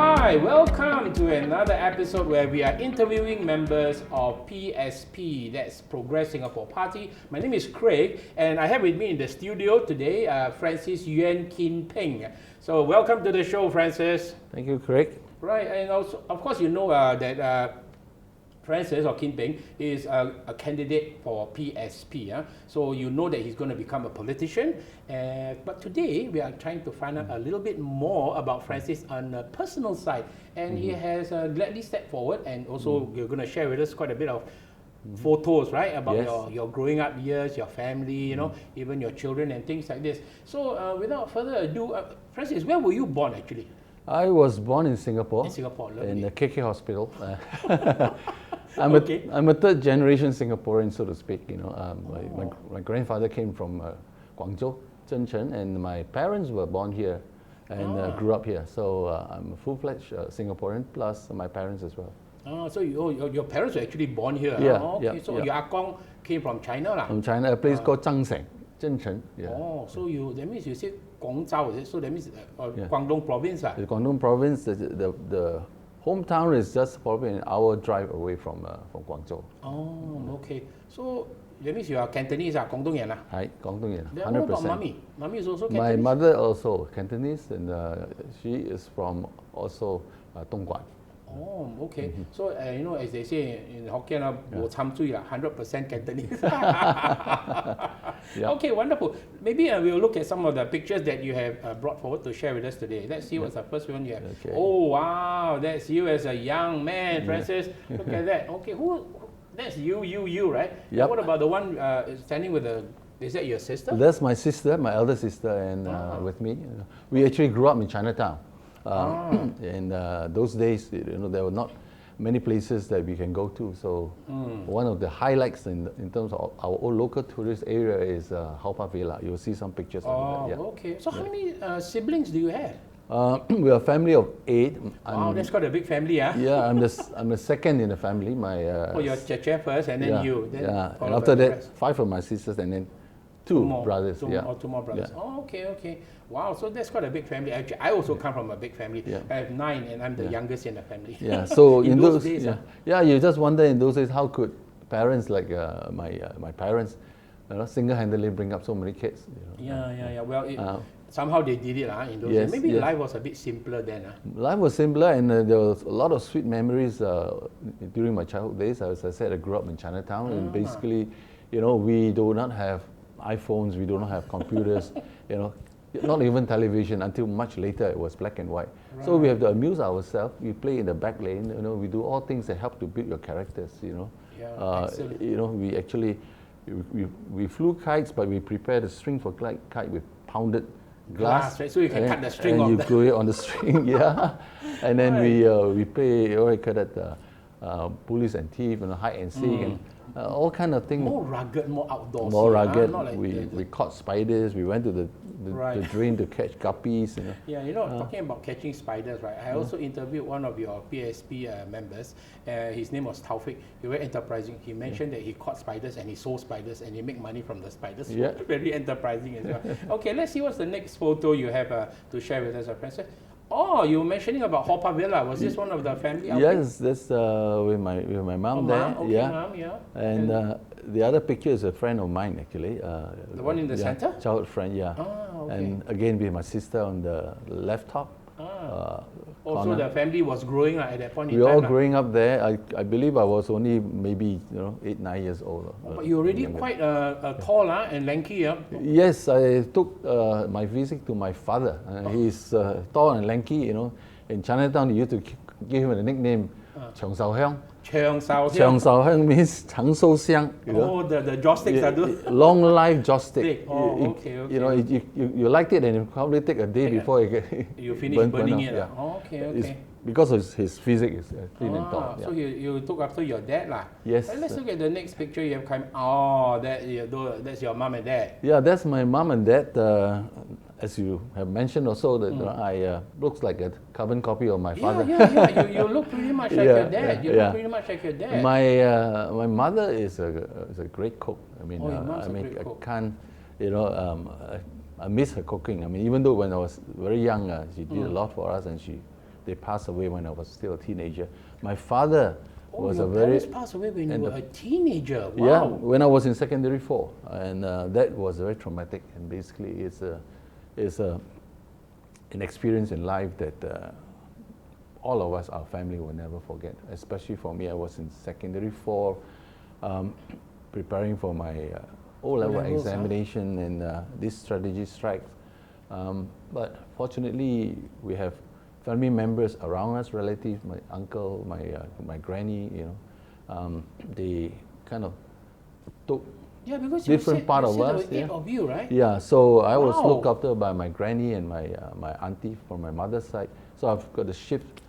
Hi, welcome to another episode where we are interviewing members of PSP, that's Progress Singapore Party. My name is Craig, and I have with me in the studio today Francis Yuen Pheng. So welcome to the show, Francis. Thank you, Craig. Right, and also, of course, you know that Francis or Pheng is a candidate for PSP. So you know that he's going to become a politician. But today we are trying to find out a little bit more about Francis on the personal side. And he has gladly stepped forward, and also you're going to share with us quite a bit of photos, right? About your growing up years, your family, you know, even your children and things like this. So without further ado, Francis, where were you born actually? I was born in Singapore. In Singapore, lovely. In the KK Hospital. I'm a third generation Singaporean, so to speak. You know, my grandfather came from Guangzhou, Zhencheng, and my parents were born here and grew up here. So I'm a full-fledged Singaporean, plus my parents as well. So your parents were actually born here. Yeah. Okay. So your Akong came from China, lah. From China, a place called Zhangsheng, Zhencheng. Yeah. So that means you said Guangzhou, is it? So that means Guangdong province, lah. The Guangdong province, the hometown is just probably an hour drive away from Guangzhou. Okay. So that means you are Cantonese, Guangdong Yan, lah. Hi, Guangdong Yan, 100%. What about mommy? Mommy is also Cantonese? My mother also Cantonese, and she is from also Dongguan. Okay. So you know, as they say in Hokkien, 100% Cantonese. Okay, wonderful. Maybe we'll look at some of the pictures that you have brought forward to share with us today. Let's see what's the first one you have. Okay. Oh wow, that's you as a young man, Francis. Look at that. Okay, that's you, right? Yep. And what about the one standing with is that your sister? That's my sister, my elder sister, and with me. We actually grew up in Chinatown. In those days, you know, there were not many places that we can go to. So one of the highlights in terms of our own local tourist area is Haw Par Villa. You'll see some pictures of that. Yeah. Okay. So how many siblings do you have? We're a family of 8. Wow, that's quite a big family, huh? Yeah, I'm the second in the family. My your Cheche first, and then you. Then and after that, 5 of my sisters, and then two more brothers. Two more brothers. Yeah. Okay. Wow, so that's quite a big family. Actually, I also come from a big family. Yeah. I have 9, and I'm the youngest in the family. Yeah. So in those days, you just wonder in those days how could parents like my parents, you know, single-handedly bring up so many kids. You know? Yeah. Well, somehow they did it in those days. Maybe life was a bit simpler then. Life was simpler, and there was a lot of sweet memories during my childhood days. As I said, I grew up in Chinatown, and basically, you know, we do not have iPhones, we do not have computers, you know, not even television. Until much later it was black and white. Right. So we have to amuse ourselves. We play in the back lane, you know, we do all things that help to build your characters, you know. You know, we actually we flew kites, but we prepared a string for kite with pounded glass, right? So you can cut the string and you glue it on the string. Yeah. And then we play what we call it, police and thief, and hide and seek, and all kind of things. More rugged, more outdoors. More rugged. Like we caught spiders. We went to the drain to catch guppies. You know. Yeah, you know, talking about catching spiders, right? I also interviewed one of your PSP members. His name was Taufik. He was very enterprising. He mentioned that he caught spiders and he sold spiders and he make money from the spiders. Yeah. Very enterprising as well. Okay, let's see what's the next photo you have to share with us, Francis. Oh, you were mentioning about Haw Par Villa. Was this one of the family outings? Yes, that's with my mom there. Mom? Okay, Mom, yeah. And the other picture is a friend of mine actually. The one in the center? Childhood friend, yeah. Okay. And again with my sister on the left top. So the family was growing at that point in time. We were all growing up there. I believe I was only maybe 8, 9 years old. But you're already quite tall and lanky. Yes, I took my visit to my father. He's tall and lanky. You know, in Chinatown, you used to give him a nickname, Chang Sao Hyang. Chang Sao Hyang. Chang Sao Hyang means Chang Shou Xiang. The joysticks are doing. Long life joystick. Okay. You know, you liked it, and it probably take a day before you finish burning it. Yeah. Okay. It's because of his physique is thin and tall. So you took after your dad, lah. Yes. Let's look at the next picture you have come. That's your mom and dad. Yeah, that's my mom and dad. As you have mentioned also, that I looks like a carbon copy of my father. Yeah. You look pretty much like your dad. You look pretty much like your dad. My mother is a great cook. I mean, I can't, you know, I miss her cooking. I mean, even though when I was very young, she did a lot for us, and they passed away when I was still a teenager. My father was your a very... parents passed away when you were a teenager. Wow. Yeah, when I was in secondary 4, and that was very traumatic. And basically, it's an experience in life that all of us, our family, will never forget. Especially for me, I was in secondary 4, preparing for my O-level examination, and this strategy strikes. But fortunately, we have family members around us, relatives, my uncle, my granny, they kind of took different part of us. Yeah. 8 of you, right? Yeah, so I was looked after by my granny and my auntie from my mother's side. So I've got to shift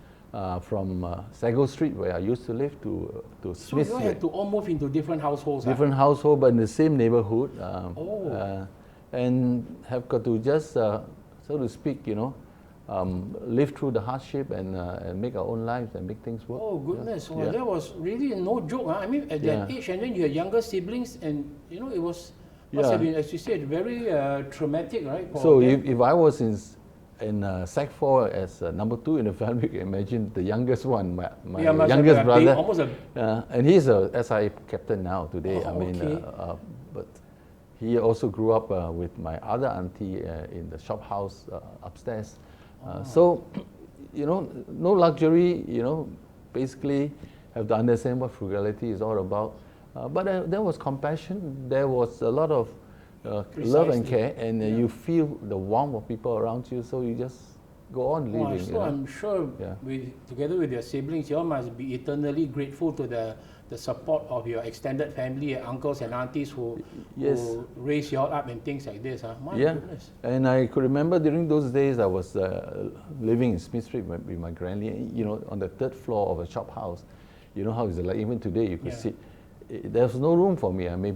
from Sago Street, where I used to live, to Smith Street. So you had to all move into different households? Different household, but in the same neighborhood. And have got to just, so to speak, live through the hardship and make our own lives and make things work. Oh goodness! Well, that was really no joke. Huh? I mean, at that age, and then you had younger siblings, and it was must have been, as you said, very traumatic, right? So if I was in Sec 4 as number 2 in the family, you can imagine the youngest one, my youngest brother, and he's a SI captain now today. But he also grew up with my other auntie in the shop house upstairs. So, no luxury, basically have to understand what frugality is all about. But there was compassion, there was a lot of love and care, and you feel the warmth of people around you, so you just go on living. So I'm sure, together with your siblings, you all must be eternally grateful to the support of your extended family, uncles and aunties who raised you all up and things like this. Huh? My goodness. And I could remember during those days I was living in Smith Street with my granny, on the 3rd floor of a shop house. You know how it's like, even today you could sit. There's no room for me. I mean,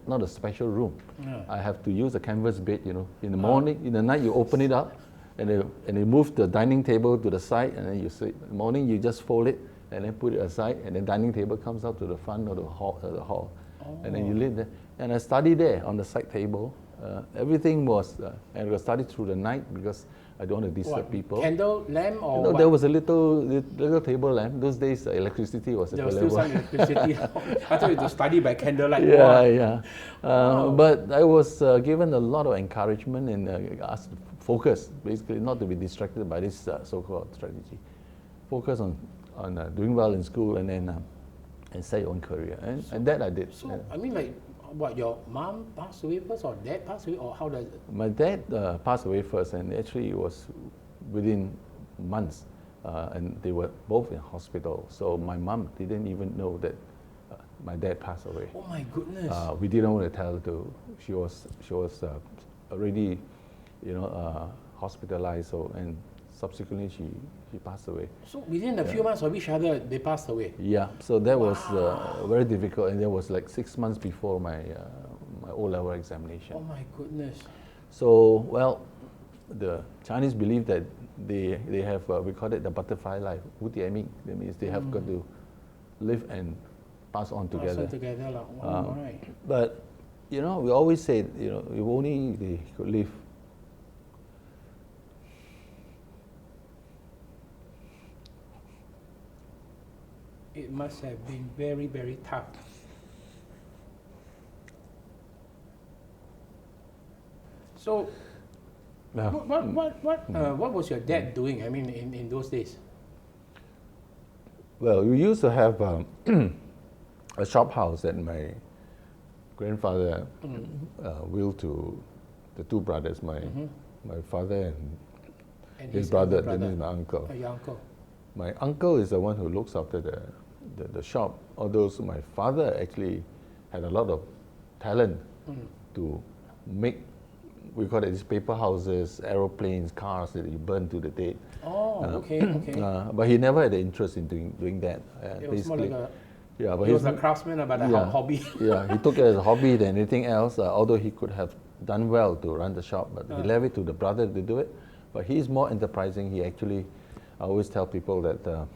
not a special room. I have to use a canvas bed, In the morning, in the night you open it up and you move the dining table to the side, and then you sleep. In the morning you just fold it and then put it aside, and the dining table comes out to the front of the hall. And then you live there. And I studied there on the side table. Everything was, and I studied through the night because I don't want to disturb people. Candle lamp or No, there was a little table lamp. Those days, electricity was available. There was still some electricity. I thought you had to study by candlelight. But I was given a lot of encouragement and asked to focus, basically, not to be distracted by this so-called strategy. Focus on doing well in school, and then and set your own career. And that I did. So, I mean, like, what, your mom passed away first, or dad passed away, or how does it? My dad passed away first, and actually it was within months, and they were both in hospital. So my mom didn't even know that my dad passed away. Oh my goodness! We didn't want to tell her to. She was already, hospitalized. So, and subsequently she passed away. So within a few months of each other, they passed away? Yeah, so that was very difficult, and that was like 6 months before my O-level examination. Oh my goodness. So, well, the Chinese believe that they have, we call it the butterfly life, 无底命. That means they have got to live and pass on together. Right. But, we always say, if only they could live. It must have been very, very tough. So, what was your dad doing? I mean, in those days. Well, we used to have a shop house that my grandfather willed to the 2 brothers, my father and his brother, then is my uncle. Your uncle. My uncle is the one who looks after the shop, although my father actually had a lot of talent to make, we call it these paper houses, aeroplanes, cars that you burn to the date. Oh, okay. But he never had the interest in doing that. It was more like he was a craftsman, but a hobby. He took it as a hobby than anything else, although he could have done well to run the shop, but he left it to the brother to do it. But he's more enterprising. He actually, I always tell people that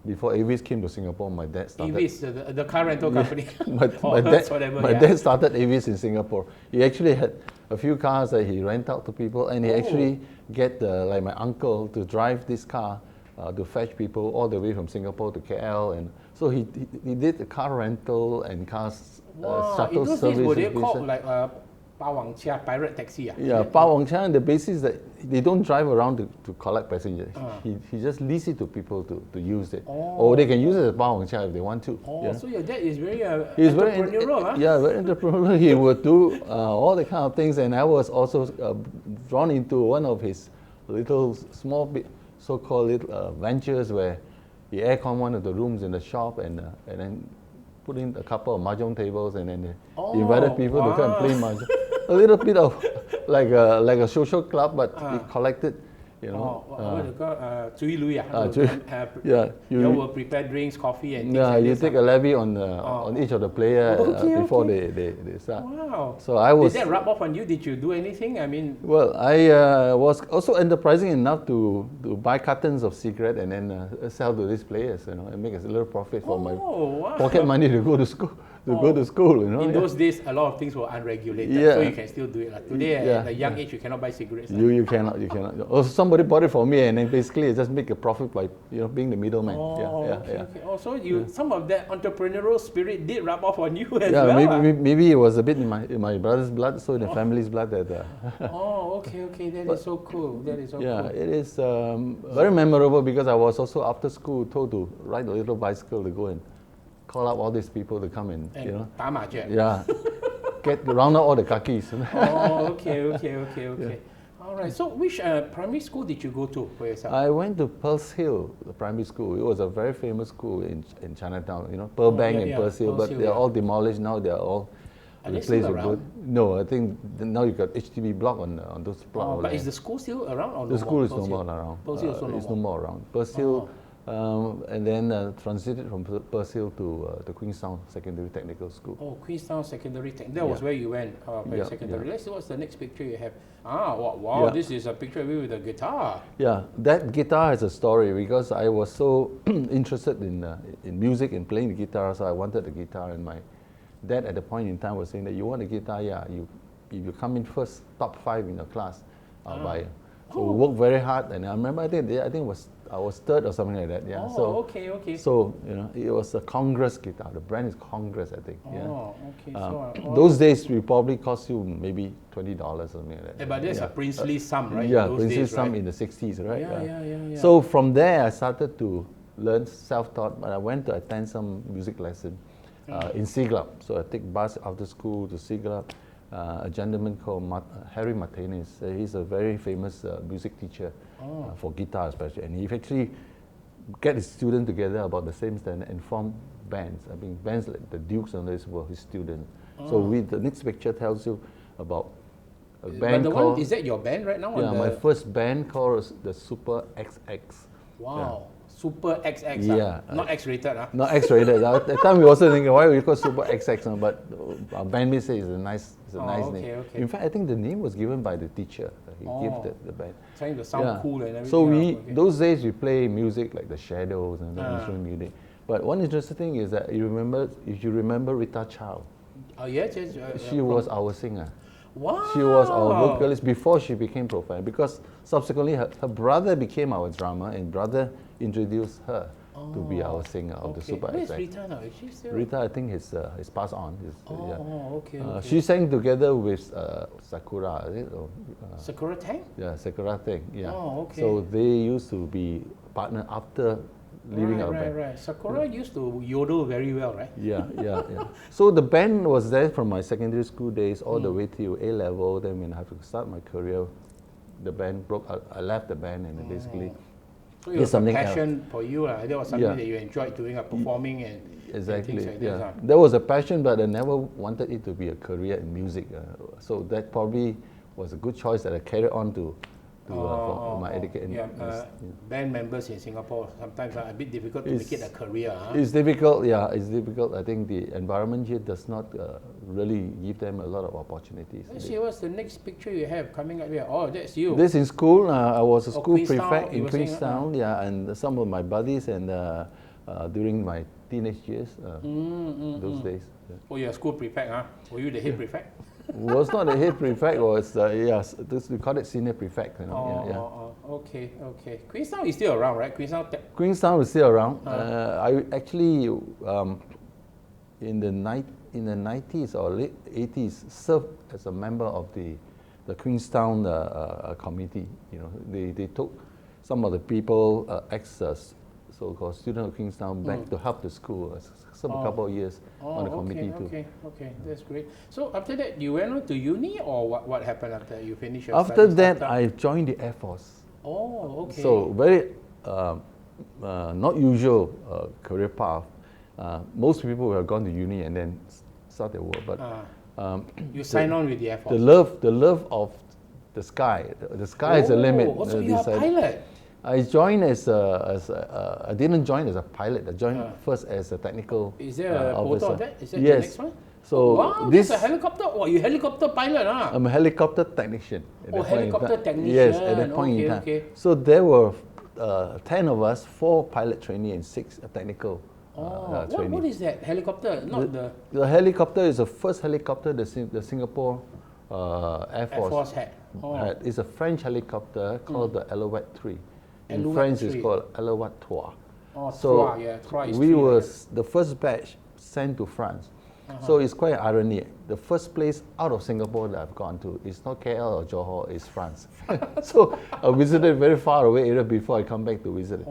before Avis came to Singapore, my dad started... Avis, the car rental company. my dad started Avis in Singapore. He actually had a few cars that he rent out to people, and he actually get like my uncle to drive this car to fetch people all the way from Singapore to KL, and so he did the car rental and cars shuttle in those service. days, were they called like pirate taxi? Yeah, Pawang the basis that they don't drive around to collect passengers. He just leases it to people to use it. Or they can use it as Pawang if they want to. So your dad is very He's entrepreneurial, very, yeah, very entrepreneurial. He would do all the kind of things, and I was also drawn into one of his little small so-called little ventures where he aircon one of the rooms in the shop and then put in a couple of mahjong tables, and then he invited people to come and play mahjong. A little bit of like a social club, but he collected, you know. What do you call Cui Lui? Yeah, you will prepare drinks, coffee, and things yeah. like You this, take a levy on each of the players before they start. Wow. So I was. Did that rub off on you? Did you do anything? I mean. Well, I was also enterprising enough to buy cartons of cigarette and then sell to these players, you know, and make a little profit for my pocket money to go to school. Go to school, you know. In those days, a lot of things were unregulated, so you can still do it. Like today, at a young age, you cannot buy cigarettes. You cannot. Also, somebody bought it for me, and then basically just make a profit by being the middleman. Okay. Oh, so some of that entrepreneurial spirit did rub off on you as well. Maybe it was a bit in my brother's blood, so in the family's blood that. Okay. That is so cool. That is so cool. Yeah, it is very memorable because I was also after school told to ride a little bicycle to go and call up all these people to come and you know. Get round up all the kakis. Okay. All right. So which primary school did you go to for yourself? I went to Pearl's Hill Primary School. It was a very famous school in Chinatown. You know, Pearl Bank and Pearl's Hill, but they're all demolished now. They're all. Are they still around? No, I think now you got HDB block on those blocks. But is the school still around or no more? The school is no more around. It's no more around. Pearl's Hill. And then transited from Persil to Queenstown Secondary Technical School. Oh, Queenstown Secondary Technical. That was where you went for secondary. Let's see what's the next picture you have. Wow, this is a picture of you with a guitar. Yeah, that guitar has a story because I was so interested in music and playing the guitar, so I wanted a guitar. And my dad at the point in time was saying that you want a guitar, if you come in first, top 5 in your class, I'll buy it. So we worked very hard, and I remember I think I was third or something like that. Yeah. Okay. So it was a Congress guitar. The brand is Congress, I think. Those days we probably cost you maybe $20 or something like that. But that's a princely sum, right? Yeah, princely sum in the 60s, right? Yeah. So from there I started to learn self-taught, but I went to attend some music lesson in Siglap. So I take bus after school to Siglap. A gentleman called Harry Martinez. He's a very famous music teacher for guitar especially, and he actually get his students together about the same standard and form bands. I mean, bands like the Dukes and this were his students. So the next picture tells you about a band called... is that your band right now? Yeah, my first band called the Super XX. Wow. Super XX, not X-rated. Not X-rated. At that time we also thinking, why we call Super XX? But our bandmate says it's a nice name. Okay. In fact, I think the name was given by the teacher. He gave the band. Trying to sound cool and everything. So those days we play music like the Shadows and the instrument music. But one interesting thing is that if you remember Rita Chow. Oh yes. She was our singer. Wow. She was our vocalist before she became professional, because subsequently her brother became our drummer, and brother introduced her to be our singer of the Super XX. Where's Rita now? Is she still? Rita, I think, is passed on. Okay. She sang together with Sakura, is it? Sakura Tang? Yeah, Sakura Tang. Yeah. Okay. So they used to be partner after leaving our band. Right. Sakura used to yodel very well, right? Yeah. So the band was there from my secondary school days all the way till A level. Then when I had to start my career, the band broke. I left the band and basically. So it was a passion for you, that was something that you enjoyed doing, performing and exactly. Things like that. There was a passion, but I never wanted it to be a career in music. So that probably was a good choice that I carried on to for my education. Band members in Singapore sometimes are a bit difficult to make it a career. It's difficult, it's difficult. I think the environment here does not really give them a lot of opportunities. Let's see, what's the next picture you have coming up here? Oh, that's you. This in school. I was a school Queenstown, prefect in Queenstown, and some of my buddies, and during my teenage years, those days. Oh, you're a school prefect, huh? Were you the head prefect? Was not the head prefect, was yes, we call it senior prefect. You know, Okay. Queenstown is still around, right? Queenstown is still around. I actually in the 90s or late 80s served as a member of the Queenstown committee. You know, they took some of the people, so-called students of Queenstown, back to help the school. A couple of years on the committee too. Okay, that's great. So after that, you went on to uni, or what happened after you finished your After studies? that, I joined the Air Force. Oh, okay. So very not usual career path. Most people have gone to uni and then start their work, but you sign on with the Air Force. The love of the sky. The sky is the limit. So you're a pilot. I joined I didn't join as a pilot. I joined first as a technical officer. Is there a photo of that? Is that yes. the next one? So wow, this is a helicopter. Oh, you helicopter pilot, huh? I'm a helicopter technician. Helicopter technician. Yes, at that point in time. Okay. So there were 10 of us, 4 pilot trainees and 6 technical trainees. What is that helicopter? The helicopter is the first helicopter the Singapore Air Force had. It's a French helicopter called the Alouette 3. In Alouette French, 3. it's called Alouette 3. So we were the first batch sent to France. So it's quite irony. The first place out of Singapore that I've gone to is not KL or Johor, it's France. So I visited very far away area before I come back to visit it.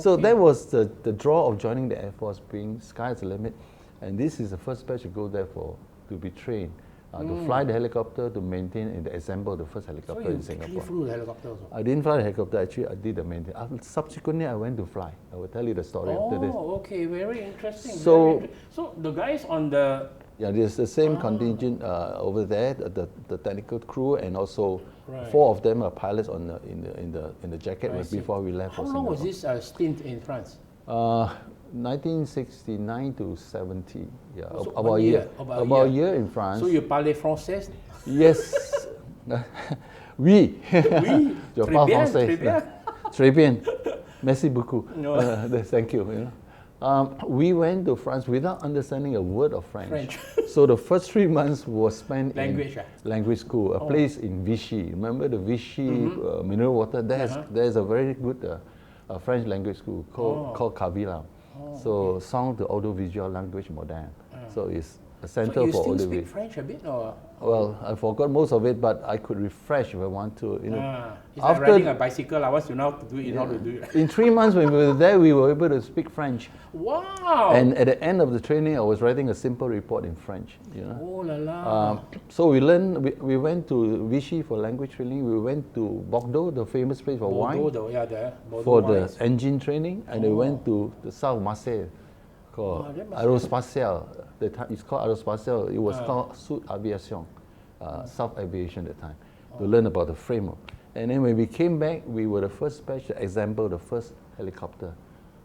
So that was the draw of joining the Air Force, being sky's the limit. And this is the first batch to go there to be trained. To fly the helicopter, to maintain and assemble the first helicopter in Singapore. You flew the helicopter also? I didn't fly the helicopter, actually I did the maintenance. Subsequently, I went to fly. I will tell you the story after this. Oh, okay, very interesting. So the guys on the... Yeah, there's the same contingent over there, the technical crew, and also 4 of them are pilots in the jacket before we left for Singapore. How long was this stint in France? 1969 to 70, yeah, So about a year. About a year in France. So you parlez français? Yes. Oui. Oui. Je parle français. Très bien. Très bien. Merci beaucoup. No. Thank you. You know. We went to France without understanding a word of French. French. So the first 3 months was spent Language, in language school, a place in Vichy. Remember the Vichy mineral water? There's a very good French language school called Cavilla. So sound to audiovisual language modern. So it's a center for audiovisual. So you still audiovisual. speak French a bit, or? Well, I forgot most of it, but I could refresh if I want to. You know, it's like riding a bicycle. Once you know how to do it, you know how to do it. In 3 months when we were there, we were able to speak French. Wow! And at the end of the training, I was writing a simple report in French. You know. Oh la la! So we learned. We went to Vichy for language training. We went to Bordeaux, the famous place for wine, Bordeaux for wines. the engine training, and we went to the south of Marseille, called aerospatial. It's called aerospatial. It was called Sud Aviation, South Aviation at the time, to learn about the framework. And then when we came back, we were the first batch to assemble the first helicopter,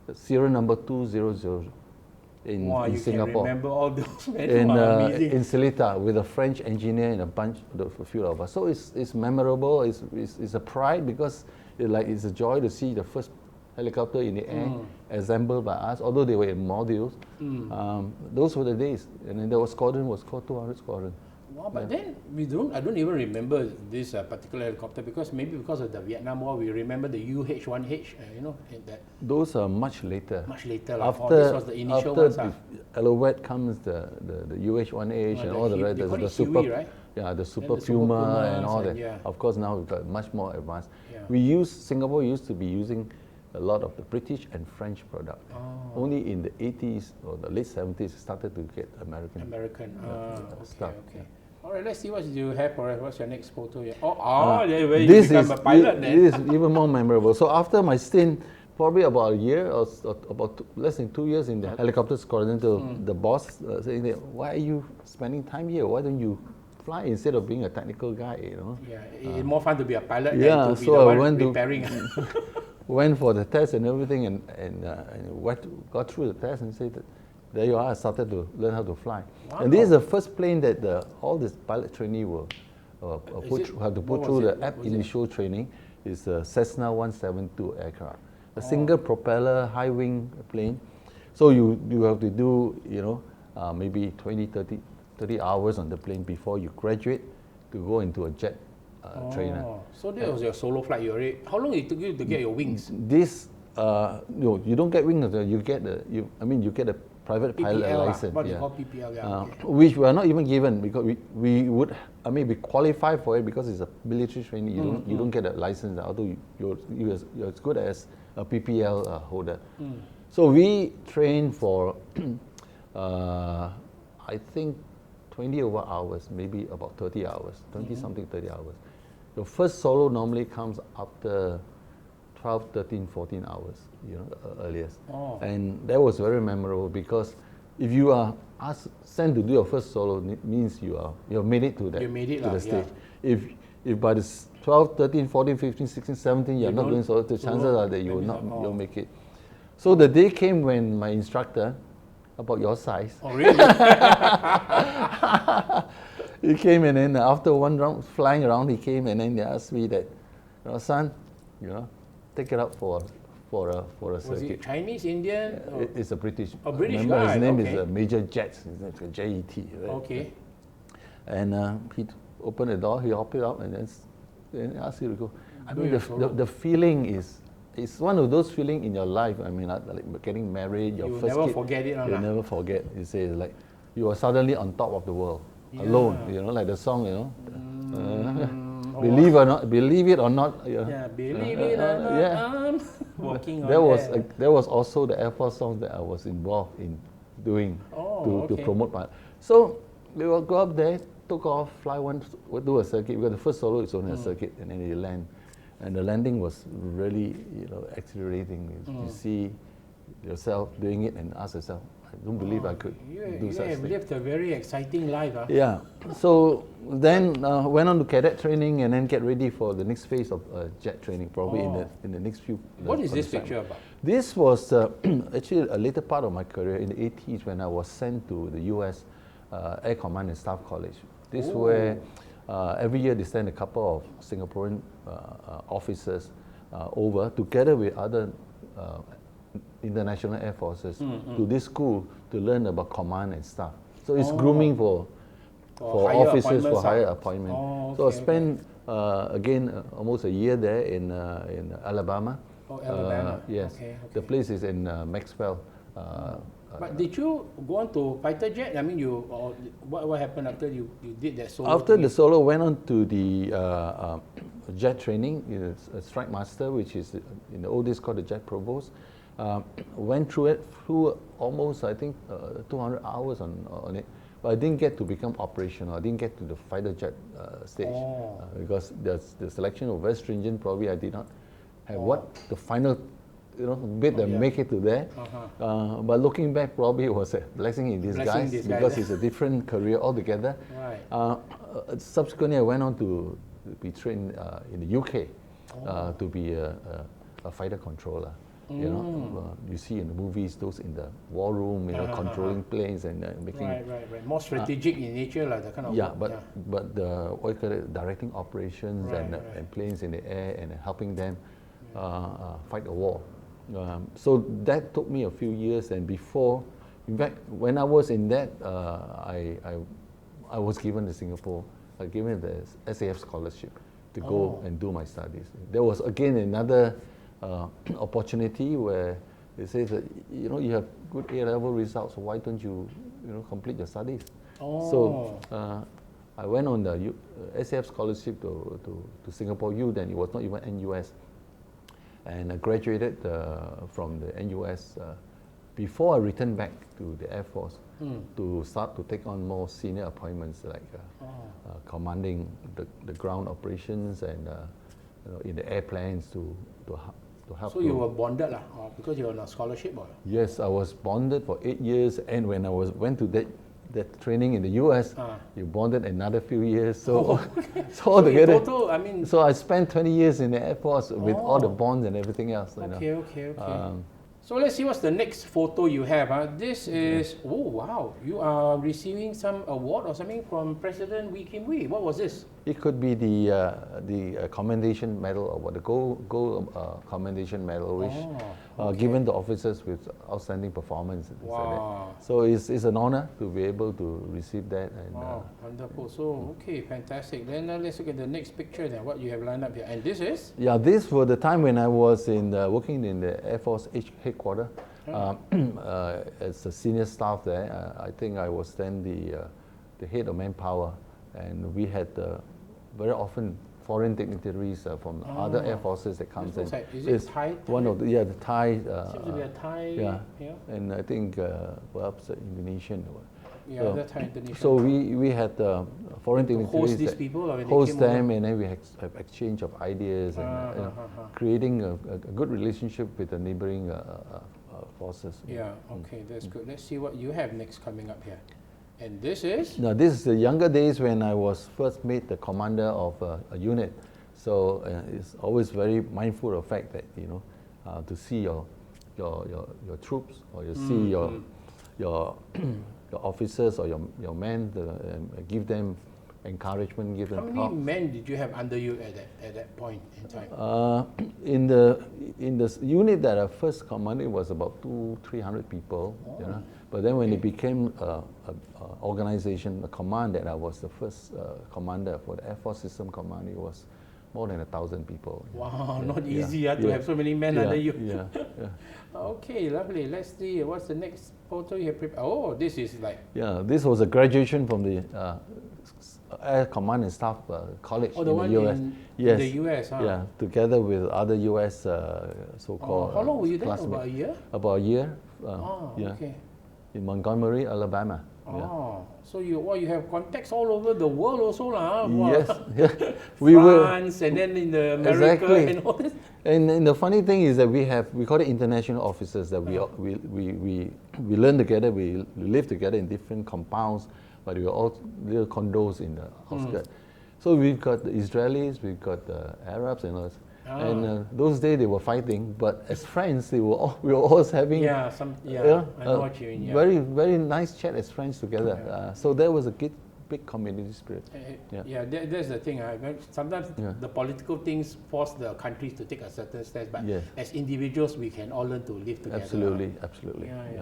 the serial number 200 in you Singapore. Can remember all those. In Seletar, with a French engineer and a few of us. So it's memorable. It's a pride because it's a joy to see the first helicopter in the air assembled by us, although they were in modules. Those were the days. And then the squadron was called 200 Squadron. Wow, but then I don't even remember this particular helicopter because of the Vietnam War, we remember the UH-1H, that. Those are much later. Much later. After, this was the initial ones. After Alouette comes the UH-1H and all the rest. The Super, right? Yeah, the Super Puma and all that. Yeah. Of course, now we've got much more advanced. Yeah. Singapore used to be using a lot of the British and French product. Only in the 80s or the late 70s started to get American. Stuff. Okay. All right, let's see what you have for us. What's your next photo here? You become a pilot then. This is even more memorable. So after my stint, probably about a year or about less than 2 years in the helicopter squadron, the boss saying that, why are you spending time here? Why don't you fly instead of being a technical guy? Yeah, it's more fun to be a pilot than to be so the I one went repairing. went for the test and everything, and got through the test and said that there you are. I started to learn how to fly. Wow. And this is the first plane that all these pilot trainees have to put through the initial training. It's a Cessna 172 aircraft, a single propeller, high wing plane. So you have to do maybe 20, 30 30 hours on the plane before you graduate to go into a jet trainer. So that was your solo flight. How long it took you to get your wings? This, no, you don't get wings. You get you get a private pilot PPL, license. what you call PPL, okay. Which we are not even given because we qualify for it because it's a military training. You don't get a license, although you're as good as a PPL holder. So we trained for, I think, 20 over hours, maybe about 30 hours, 20 something, 30 hours. The first solo normally comes after 12, 13, 14 hours, earliest. And that was very memorable because if you are sent to do your first solo, it means you've made it to the stage. If by the 12, 13, 14, 15, 16, 17, you're not doing solo, the chances are that you'll make it. So the day came when my instructor, about your size. Oh, really? He came and then after one round flying around, he came and then he asked me that, son, take it up for a circuit. Was it Chinese, Indian? It's a British. A British Remember, guy. His name is Major Jet. His name is Jet. Right? Okay. And he opened the door. He hopped it up and then asked you to go. I mean, the feeling is. It's one of those feelings in your life. I mean, like getting married, your first kid. You'll never forget it. You'll never forget. You say like you are suddenly on top of the world, alone. Like the song, believe it or not. Yeah, believe it or not. Yeah. Walking on There was also the Air Force song that I was involved in doing to promote my. So we will go up there, took off, fly one, do a circuit because the first solo is only a circuit, and then you land. And the landing was really, exhilarating. You see yourself doing it and ask yourself, I don't believe I could do such thing. You lived a very exciting life. Yeah. So then went on to cadet training and then get ready for the next phase of jet training, probably in the next few. What is this picture about? This was actually a later part of my career in the 80s when I was sent to the US Air Command and Staff College. This is where every year they send a couple of Singaporean officers over together with other international air forces to this school to learn about command and staff. So it's grooming for officers for higher appointment. So I spent again almost a year there in Alabama. Alabama. Yes, okay. The place is in Maxwell. But did you go on to fighter jet? I mean, what happened after you did that solo? After the solo, went on to the jet training, a strike master, which is in the old days called the jet provost. Went through it almost, I think, 200 hours on it. But I didn't get to become operational. I didn't get to the fighter jet stage because the selection was very stringent. Probably I did not have the final bit that make it to there. But looking back, probably it was a blessing in disguise because it's a different career altogether. Right. Subsequently, I went on to be trained in the UK to be a fighter controller. You see in the movies those in the war room, controlling planes and making. Right. More strategic in nature, like the kind of. Yeah, but the what you call it, directing operations and planes in the air and helping them fight a war. So that took me a few years, and before, in fact, when I was in that, I was given the Singapore, given the SAF scholarship to go and do my studies. There was again another opportunity where they say that you have good A-level results, so why don't you complete your studies? So I went on the SAF scholarship to Singapore U. Then it was not even NUS. And I graduated from the NUS before I returned back to the Air Force to start to take on more senior appointments like commanding the ground operations and in the airplanes to help. So you were bonded because you were on a scholarship? Or? Yes, I was bonded for 8 years, and when I went to that training in the US, you bonded another few years. So, so altogether, total, so I spent 20 years in the Air Force with all the bonds and everything else. Okay. So let's see what's the next photo you have. This is, oh wow, you are receiving some award or something from President Wee Kim Wee. What was this? It could be the commendation medal or the gold commendation medal, which given to officers with outstanding performance. Wow. So it's an honor to be able to receive that. And, wow, wonderful. So, okay, fantastic. Then let's look at the next picture then, what you have lined up here. And this is? Yeah, this was the time when I was working in the Air Force headquarters. As a senior staff there, I think I was then the head of manpower, and we had very often foreign dignitaries from other air forces that comes in. Is it Thai? One of the Thai. Seems to be a Thai. Yeah, yeah. And I think perhaps Indonesian. Yeah, that's Thai Indonesian. So we had foreign dignitaries host these people, or host them, and then we had exchange of ideas and creating a good relationship with the neighboring forces. Yeah. Okay, that's good. Let's see what you have next coming up here. And this is? Now, this is the younger days when I was first made the commander of a unit. So it's always very mindful of the fact that, to see your troops, or you see your officers or your men, give them encouragement, give them How many men did you have under you at that point in time? In the unit that I first commanded was about 200-300 people. But then when it became an organization, a command, that I was the first commander for the Air Force System Command, it was more than 1,000 people. Wow, not easy to have so many men under you. Yeah. Okay, lovely. Let's see, what's the next photo you have prepared? Oh, this is like... Yeah, this was a graduation from the Air Command and Staff College in the US. In the US, huh? Yeah, together with other US so-called how long were you there? About a year? About a year. Okay. In Montgomery, Alabama. So you have contacts all over the world also, Yes, France, and then in the America and all this. And the funny thing is that we call it international officers, that we learn together, we live together in different compounds, but we are all little condos in the outskirts. So we've got the Israelis, we've got the Arabs and others. And those days they were fighting, but as friends, we were always having I know what you mean. Very, very nice chat as friends together. So there was a big community spirit. That's the thing. Sometimes the political things force the countries to take a certain stance, but as individuals, we can all learn to live together. Absolutely.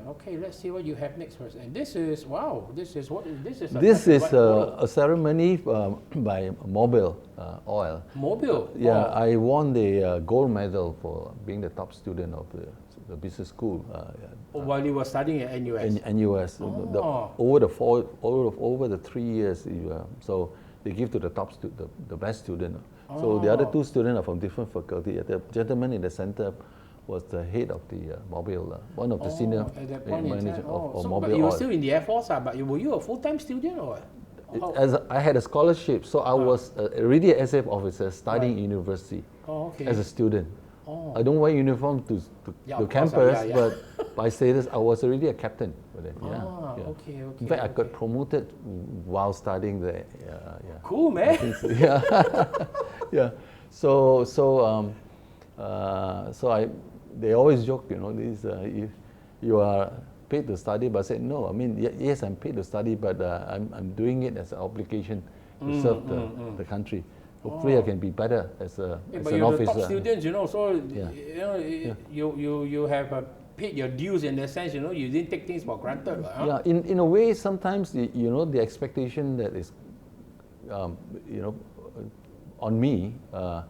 Okay, let's see what you have next first. And this is This is a ceremony by Mobil Oil. Mobil. Yeah, I won the gold medal for being the top student of the business school. While you were studying at NUS? NUS. Over the 3 years, so they give to the the best student. So the other two students are from different faculty. The gentleman in the center was the head of the Mobil, one of the senior managers of Mobil. But you were still in the Air Force, but were you a full-time student or what? As I had a scholarship, so I was already an SF officer studying university as a student. I don't wear uniform to campus, but by status, I was already a captain for them. Okay. In fact, I got promoted while studying there. Cool, man. So they always joke, if you are paid to study, but I said no. I mean, yes, I'm paid to study, but I'm doing it as an obligation to serve the country. Hopefully, I can be better as an officer. But you're the top students, so you have paid your dues in that sense. You didn't take things for granted. Yeah, in a way, sometimes the expectation that is, on me to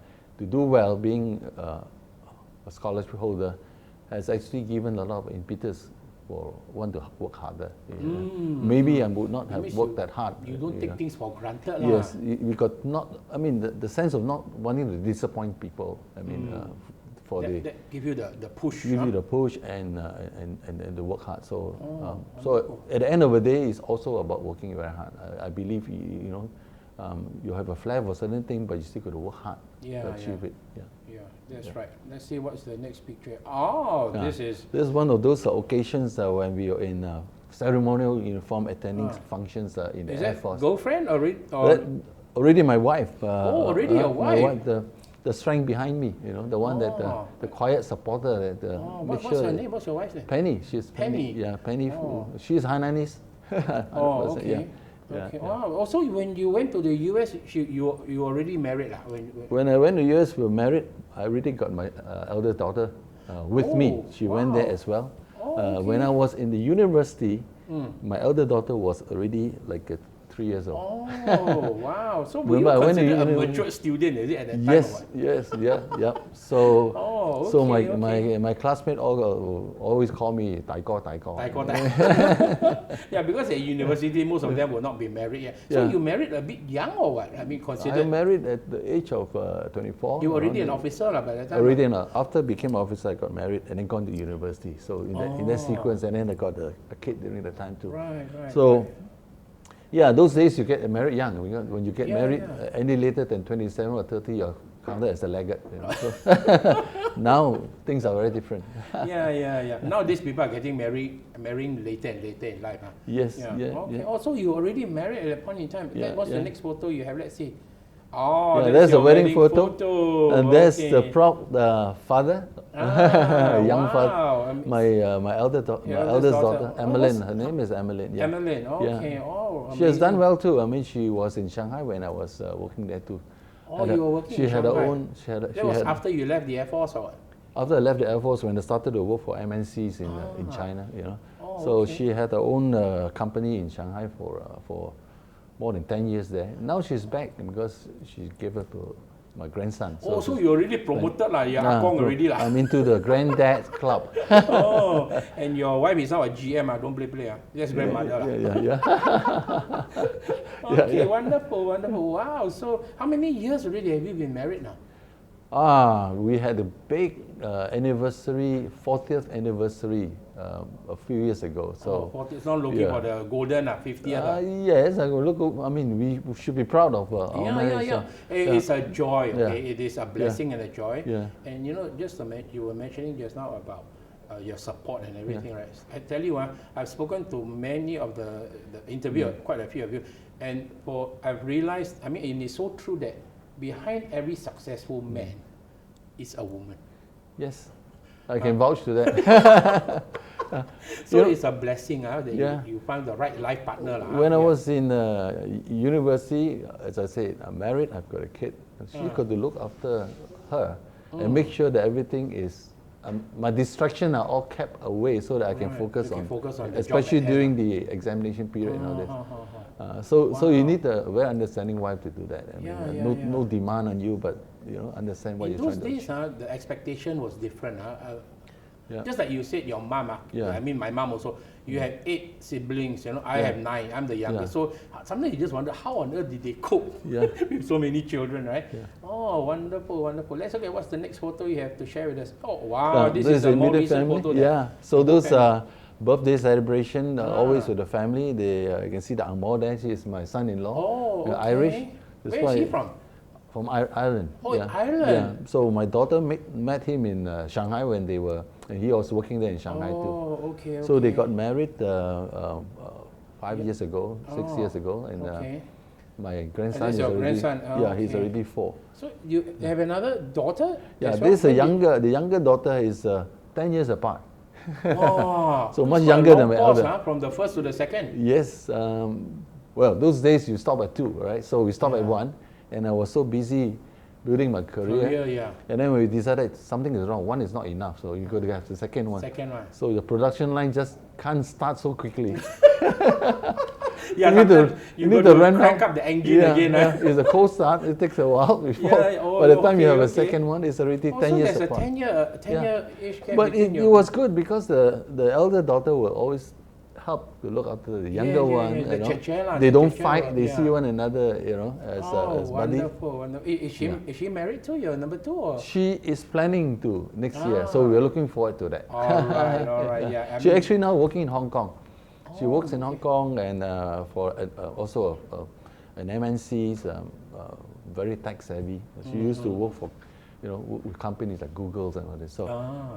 do well, being a scholarship holder, has actually given a lot of impetus for one to work harder. Maybe I would not have worked that hard. You don't take things for granted. Yes, we got not. I mean, the sense of not wanting to disappoint people. I mean, that give you the push. Give you the push and the work hard. So so at the end of the day, it's also about working very hard. I believe you have a flair for certain thing, but you still got to work hard to achieve it. That's right. Let's see what's the next picture. This is one of those occasions when we are in ceremonial uniform attending functions in the Air Force. Girlfriend or already my wife. Already your wife. My wife, the strength behind me, you know, the one that the quiet supporter that make what's sure. her name? What's your wife's name? Penny. She's Penny. Yeah, Penny. She's Hainanese. Oh, okay. Yeah. Okay. Wow. Also, when you went to the US, you already married lah. When I went to US, we were married. I already got my eldest daughter with me. She went there as well. When I was in the university, my elder daughter was already like 3 years old. Oh, wow. So were you considered a mature student, is it, at that time? Yes, yeah. So my classmates all always call me Tai Ko. Yeah, because at university, most of them will not be married yet. So you married a bit young or what? I mean, considered... I married at the age of 24. You were already an officer by that time? Already, after I became an officer, I got married and then gone to university. So in that sequence, and then I got a kid during the time too. Right. So... Yeah, those days you get married young. When you get married any later than 27 or 30, you're counted as a laggard. You know? So now things are very different. Yeah. Nowadays people are getting marrying later and later in life. Huh? Yes. Okay. Also, you already married at that point in time. What's the next photo you have? Let's see. Oh, that's a wedding photo. And that's the father, young father. My eldest daughter, Emmeline. Her name is Emmeline. Yeah. Emmeline. Okay. Yeah. Oh, she has done well too. I mean, she was in Shanghai when I was working there too. Oh, you were working in Shanghai. That was after you left the Air Force or what? After I left the Air Force, when I started to work for MNCs in China, you know. So she had her own company in Shanghai for more than 10 years there. Now she's back because she gave birth to my grandson. So you already promoted lah, you're Akong already lah. I'm into the granddad club. And your wife is now a GM, don't play. Just grandmother lah. Yeah. Okay, wonderful. Wow. So how many years already have you been married now? We had a big anniversary, 40th anniversary a few years ago. So 40th, not looking for the golden 50th. Yes, I look. I mean, we should be proud of our marriage. It's a joy. Okay, it is a blessing and a joy. Yeah. And you know, just you were mentioning just now about your support and everything, right? I tell you, I've spoken to many of the interview, quite a few of you, and I've realized. I mean, it is so true that behind every successful man is a woman. Yes, I can vouch to that. So it's a blessing that you find the right life partner. When I was in university, as I said, I'm married, I've got a kid. She got to look after her and make sure that everything is, my distractions are all kept away so that I can focus on the especially during the examination period and all this. So you need a very understanding wife to do that. I mean, no demand on you, but understand what you're trying to do. In those days, the expectation was different. Just like you said, your mom. I mean, my mom also. You have 8 siblings. I have 9. I'm the youngest. So sometimes you just wonder how on earth did they cope with so many children, right? Oh, wonderful. Let's look at what's the next photo you have to share with us. Oh, wow, this is a more recent photo. Yeah. So those birthday celebration always with the family. You can see the Angmo there. She is my son-in-law. Oh, okay. Irish. Where is he from? From Ireland. Oh, Ireland. Yeah. So my daughter met him in Shanghai when they were, and he was working there in Shanghai too. Oh, okay. So they got married 5 years ago, 6 years ago, and my grandson is already he's already 4. So you have another daughter? Yeah, this the younger daughter is 10 years apart. Wow. So much younger than my elder. From the first to the second? Yes. Well, those days you stop at 2, right? So we stopped at 1. And I was so busy building my career. And then we decided something is wrong. 1 is not enough, so you got to have the second one. So the production line just can't start so quickly. You need to crank up the engine again. It's a cold start. It takes a while before. By the time you have a second one, it's already 10 years apart. So there's a 10-year-ish gap. But it was good because the elder daughter will always help to look after the younger one. They don't fight. They see one another, as buddy. Wonderful. Is she married too? You're number 2, or? She is planning to next year, so we're looking forward to that. All right. She's actually now working in Hong Kong. She works in Hong Kong and for also an MNC's very tech savvy. She used to work for with companies like Google's and all this. So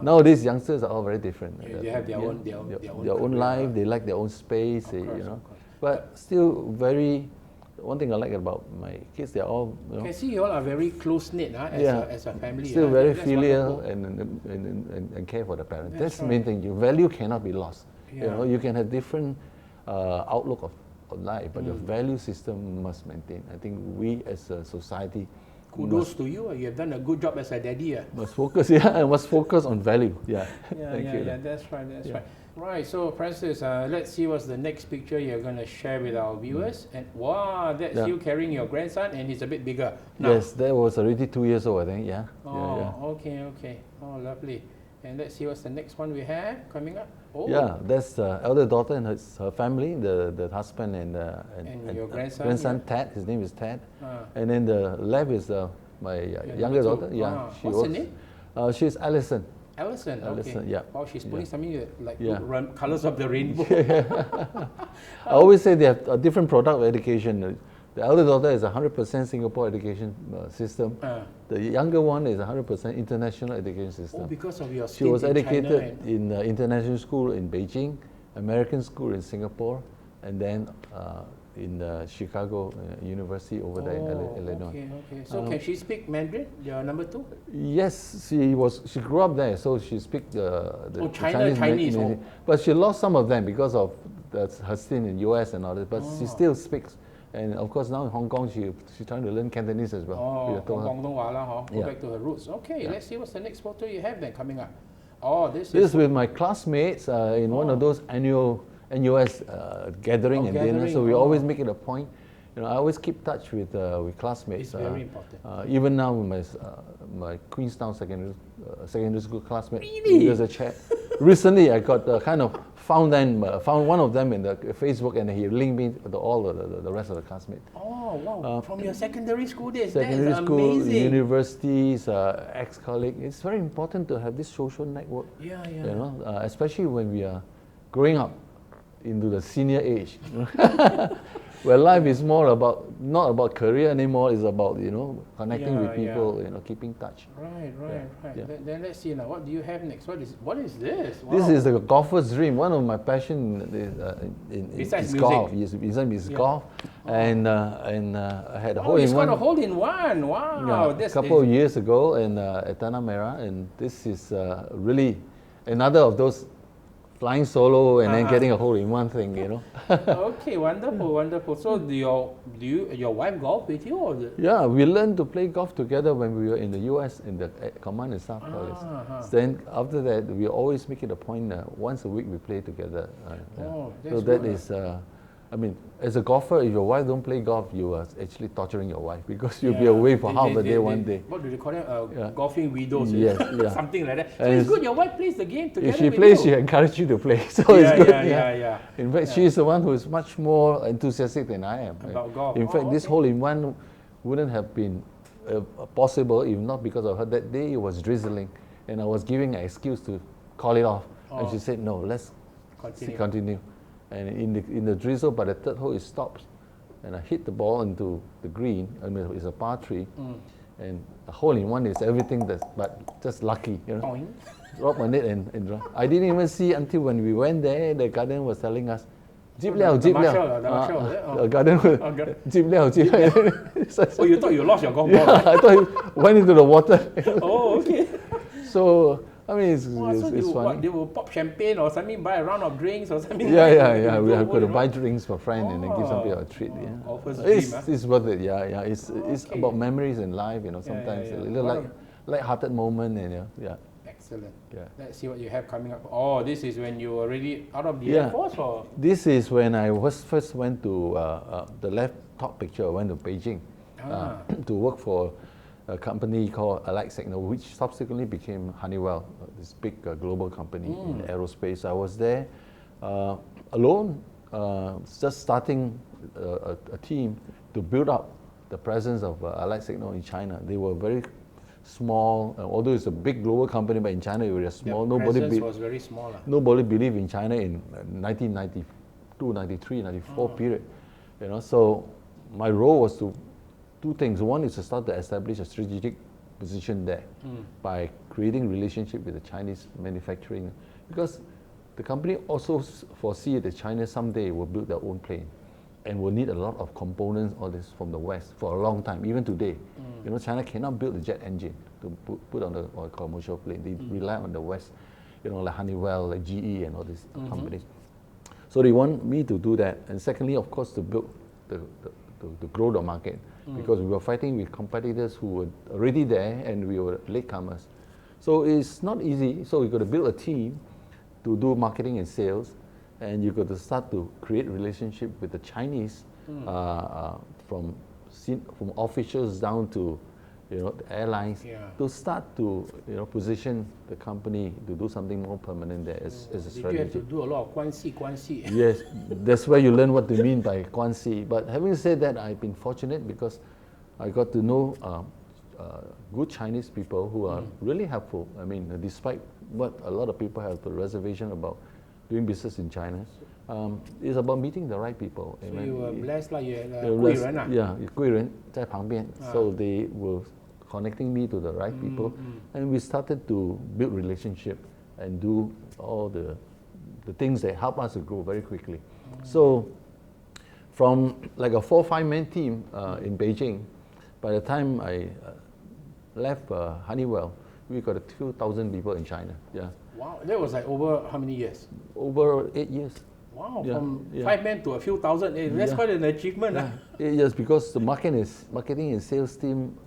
nowadays youngsters are all very different. They have their own life. They like their own space. But still very one thing I like about my kids, they're all, you know, I see you all are very close-knit as a family. still very That's filial wonderful. and care for the parents. That's That's the main thing. Your value cannot be lost. You Yeah. know, you can have different outlook of life, but the value system must maintain. I think we as a society Kudos to you. You have done a good job as a daddy. must focus, and must focus on value. Yeah. Thank you. That's right, right. Right, so Francis, let's see what's the next picture you're going to share with our viewers. And wow, that's you carrying your grandson, and he's a bit bigger now. Yes, that was already 2 years old, I think. Yeah. Oh, okay. Oh, lovely. And let's see what's the next one we have coming up. Oh. Yeah, that's the elder daughter and her family, the husband and your grandson. Grandson Ted, his name is Ted. And then the left is my younger daughter. Yeah, what's her name? She's Alison. Alison, okay. Yeah. Oh, she's putting something like colors of the rainbow. I always say they have a different product of education. The elder daughter is 100% Singapore education system. The younger one is 100% international education system. Oh, because of your She was stint in educated China in international school in Beijing, American school in Singapore, and then in Chicago University over there in Illinois. Okay. So can she speak Mandarin, your number two? Yes, she grew up there, so she speaks the Chinese. But she lost some of them because of her stint in US and all that, but she still speaks. And of course now in Hong Kong, she's trying to learn Cantonese as well. Go back to her roots. Okay, let's see what's the next photo you have then coming up. Oh, this is with my classmates in one of those annual NUS gathering and dinner. So we always make it a point. You know, I always keep touch with classmates. It's very important. Even now with my Queenstown secondary school classmate, there's a chat. Recently, I got found one of them in the Facebook, and he linked me to all the rest of the classmates. Oh wow! From your secondary school days, secondary that is school, amazing. Universities, ex-colleagues. It's very important to have this social network. Yeah. You know, especially when we are growing up into the senior age, where life is more not about career anymore. It's about connecting with people, keeping touch. Right. Yeah. Then let's see now. What do you have next? What is this? Wow. This is the golfer's dream. One of my passion is golf. Besides golf, and I had a hole in one. He's got a hole in one. Wow. A couple of years ago at Tanah Merah, and this is really another of those flying solo and then getting a hole in one thing, Okay, wonderful. So do your wife golf with you, or? Yeah, we learned to play golf together when we were in the US in the Command and Staff College. Then after that, we always make it a point once a week we play together. So that is, as a golfer, if your wife don't play golf, you are actually torturing your wife because you'll be away for half a day one day. What do they call them? Golfing widows. Yes, something like that. So it's good your wife plays the game together. If she plays, she encourages you to play. So it's good. Yeah. In fact, she's the one who is much more enthusiastic than I am. About golf. In fact, this hole in one wouldn't have been possible if not because of her. That day it was drizzling, and I was giving an excuse to call it off, and she said, "No, let's continue." And in the drizzle, by the third hole, it stops. And I hit the ball into the green. It's a par 3. And a hole in one is everything but just lucky, Drop on it and draw. I didn't even see until when we went there, the garden was telling us, Jeep liao. The garden was, Jeep liao. Oh, you thought you lost your golf ball? Yeah, I thought it went into the water. Oh, okay. So, it's funny. What, they will pop champagne or something, buy a round of drinks or something? Yeah. We have got to buy drinks for friends and then give some people a treat. It's worth it. Yeah. It's about memories in life. Sometimes a little light-hearted moment and Excellent. Yeah. Let's see what you have coming up. Oh, this is when you were already out of the Air Force, or? This is when I first went to the left top picture. I went to Beijing to work for a company called Allied Signal, which subsequently became Honeywell, this big global company in aerospace. I was there alone, just starting a team to build up the presence of Allied Signal in China. They were very small, although it's a big global company, but in China it was small. Presence was very small. Nobody believed in China in 1992, 93, 94 period. So my role was to two things. One is to start to establish a strategic position there by creating relationship with the Chinese manufacturing, because the company also foresee that China someday will build their own plane. and will need a lot of components, all this from the West for a long time, even today. You know, China cannot build a jet engine to put on a commercial plane. They rely on the West, you know, like Honeywell, like GE and all these companies. So they want me to do that. And secondly, of course, to build, to grow the market, because we were fighting with competitors who were already there and we were latecomers. So it's not easy. So we've got to build a team to do marketing and sales, and you've got to start to create relationship with the Chinese, from officials down to, you know, the airlines, to start to, you know, position the company to do something more permanent there as a strategy. Did you have to do a lot of 关系? Yes, that's where you learn what they mean by 关系. But having said that, I've been fortunate because I got to know good Chinese people who are really helpful. I mean, despite what a lot of people have a reservation about doing business in China, it's about meeting the right people. So you were blessed, like you had 贵人 贵人啊? Yeah, 贵人在旁边. So they were connecting me to the right people, and we started to build relationship and do all the things that help us to grow very quickly. So from like a 4 or 5 man team in Beijing, by the time I left Honeywell, we got 2,000 people in China. Yeah. Wow, that was like over how many years? Over 8 years. Wow, from 5 men to a few thousand. That's quite an achievement. Yes, because the marketing and sales team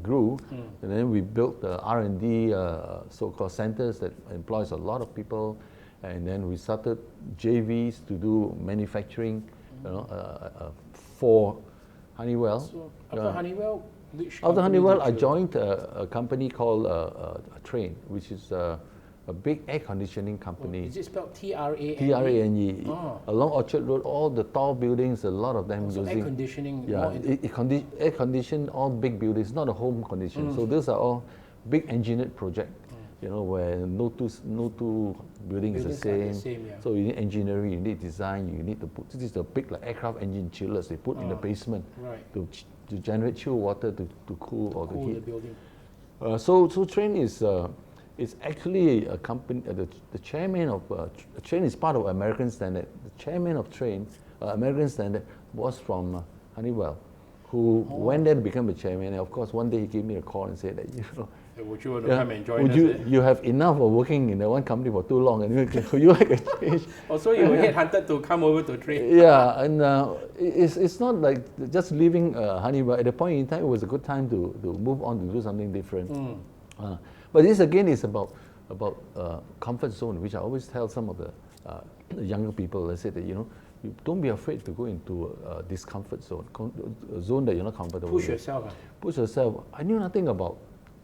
grew, and then we built the R&D so-called centers that employs a lot of people, and then we started JVs to do manufacturing, you know, for Honeywell. So after Honeywell, after Honeywell, I joined a company called Train, which is a big air conditioning company. Is it spelled Trane? Trane. Along Orchard Road, all the tall buildings, a lot of them using air conditioning. Yeah, air condition all big buildings, not a home condition. So these are all big engineered project. You know, where no two buildings are the same. So you need engineering, you need design, you need to put. This is the big like aircraft engine chillers they put in the basement to generate chill water to cool or to heat. The building. So Train is. It's actually a company. The chairman of Train is part of American Standard. The chairman of Train, American Standard, was from Honeywell, who went there to become the chairman. And of course, one day he gave me a call and said that, you know, would you want to come and join us? You have enough of working in the one company for too long, and you like a change. Also, you were headhunted to come over to Train. Yeah, and it's not like just leaving Honeywell. At the point in time, it was a good time to move on to do something different. But this again is about comfort zone, which I always tell some of the younger people. I say that, you know, you don't be afraid to go into a discomfort zone, a zone that you're not comfortable with. Push yourself. Push yourself. I knew nothing about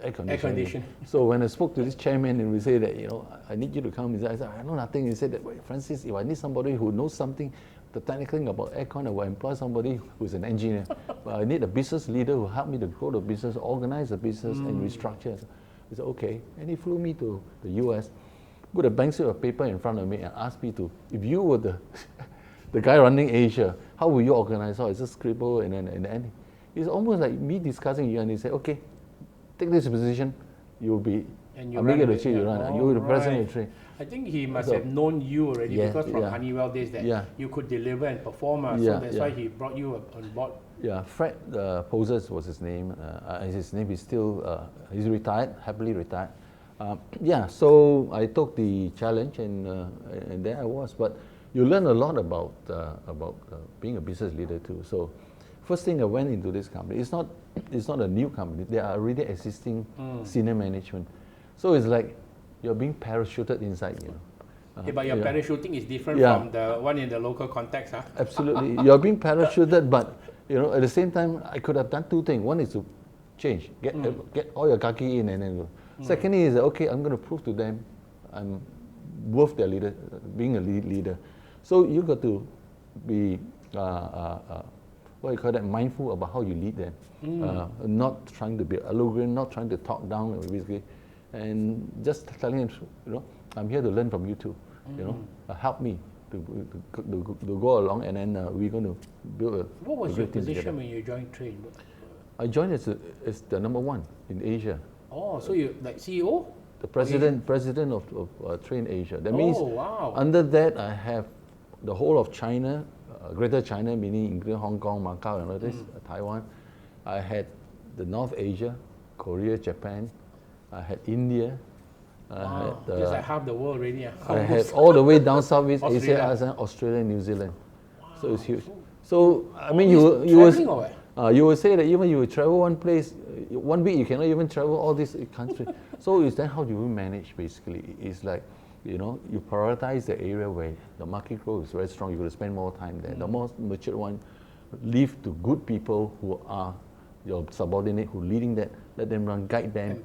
air conditioning. So when I spoke to this chairman and we say that, you know, I need you to come, I said, I know nothing. He said that, wait, Francis, if I need somebody who knows something, the technical thing about aircon, I will employ somebody who's an engineer. But I need a business leader who help me to grow the business, organize the business, and restructure. He said, okay. And he flew me to the US, put a blank sheet of paper in front of me and asked me to, if you were the guy running Asia, how will you organize? So I just scribble and then it's almost like me discussing you, and he said, okay, take this position, you'll be, I'm making the change, you're the president of Train. I think he must have known you already because from Honeywell days that you could deliver and perform. So that's why he brought you on board. Yeah, Fred Posers was his name. His name is still, he's retired, happily retired. So I took the challenge and there I was. But you learn a lot about being a business leader too. So first thing I went into this company, it's not a new company. There are already existing senior management. So it's like you're being parachuted inside, you know. But your parachuting is different from the one in the local context, huh? Absolutely. You're being parachuted, but you know, at the same time, I could have done two things. One is to change, get all your kaki in, and then go. Secondly is, okay, I'm going to prove to them I'm worth their leader, being a leader. So you got to be, mindful about how you lead them. Not trying to be arrogant, not trying to talk down, basically, and just telling them, you know, I'm here to learn from you too. You know, help me to go along, and then we're going to build a. What was your position when you joined Train? I joined as the number one in Asia. Oh, so you like CEO? The president of Train Asia. That means under that I have the whole of China, Greater China, meaning including Hong Kong, Macau, and all this, Taiwan. I had the North Asia, Korea, Japan. I had India. Wow, just like half the world already. I had all the way down Southeast Asia, Australia. ASEAN, Australia, New Zealand. Wow. So it's huge. So I mean, you will say that even you will travel one place, 1 week you cannot even travel all these countries. So is that how do you manage basically? It's like, you know, you prioritize the area where the market growth is very strong. You're going to spend more time there. The more mature one, leave to good people who are your subordinate, who leading that. Let them run, guide them,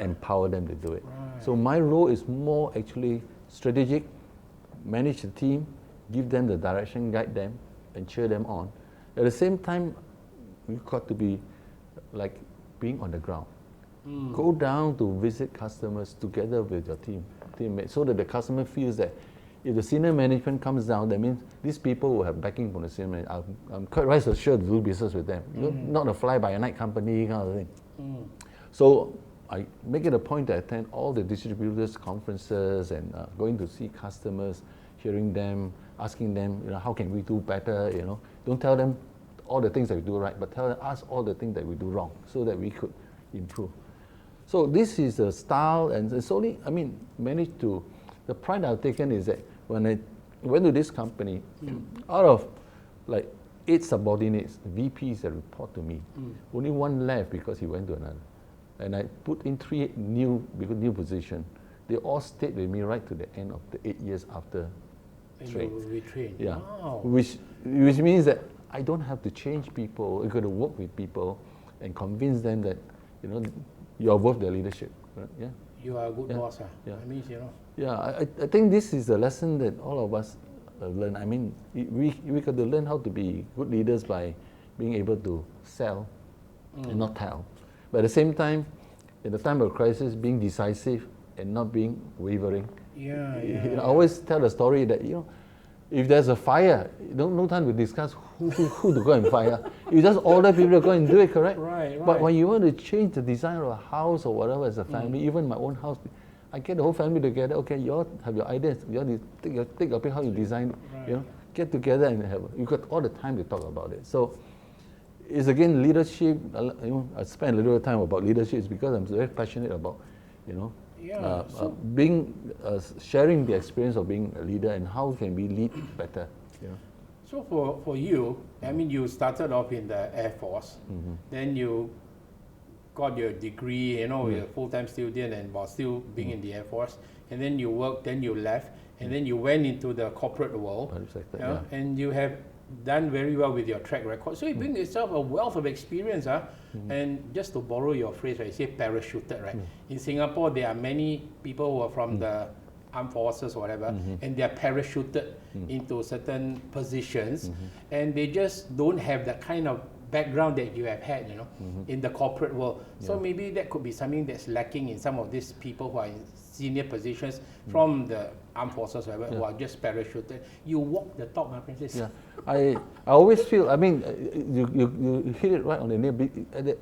empower them to do it. Right. So my role is more actually strategic, manage the team, give them the direction, guide them, and cheer them on. At the same time, you've got to be like being on the ground. Go down to visit customers together with your teammates, so that the customer feels that if the senior management comes down, that means these people will have backing from the senior management. I'm quite right assured to do business with them. Not a fly-by-night company kind of thing. So I make it a point to attend all the distributors' conferences and going to see customers, hearing them, asking them, you know, how can we do better? You know, don't tell them all the things that we do right, but tell them, ask all the things that we do wrong, so that we could improve. So this is a style, and it's only, I mean, managed to. The pride I've taken is that when I went to this company, out of like 8 subordinates, VPs that report to me, only 1 left because he went to another. And I put in 3 new positions. They all stayed with me right to the end of the 8 years after train. Yeah, wow. which means that I don't have to change people. I've got to work with people and convince them that, you know, you are worth their leadership. Right? Yeah. You are a good boss. Yeah. That means, you know. Yeah, I think this is a lesson that all of us learn. I mean, we got to learn how to be good leaders by being able to sell and not tell. But at the same time, in the time of crisis, being decisive and not being wavering. I always tell the story that, you know, if there's a fire, no time to discuss who to go and fire. You just order people to go and do it, correct? Right. But when you want to change the design of a house or whatever as a family, even my own house, I get the whole family together. Okay, you all have your ideas. You all take your pick how you design it. Right. You know, get together and you got all the time to talk about it. So it's again leadership. You know, I spend a little time about leadership. It's because I'm very passionate about, you know, sharing the experience of being a leader and how can we lead better. You know. So for you, I mean, you started off in the Air Force, then you got your degree, you know, you're a full-time student and while still being in the Air Force, and then you worked, then you left, and then you went into the corporate world, and you have done very well with your track record. So you bring yourself a wealth of experience, and just to borrow your phrase, right, you say parachuted, right? In Singapore, there are many people who are from the armed forces or whatever, and they are parachuted into certain positions, and they just don't have that kind of background that you have had, you know, in the corporate world. So maybe that could be something that's lacking in some of these people who are in senior positions from the armed forces, or whatever, who are just parachuted. You walk the talk, my princess. Yeah, I always feel, I mean, you hit it right on the nail. At the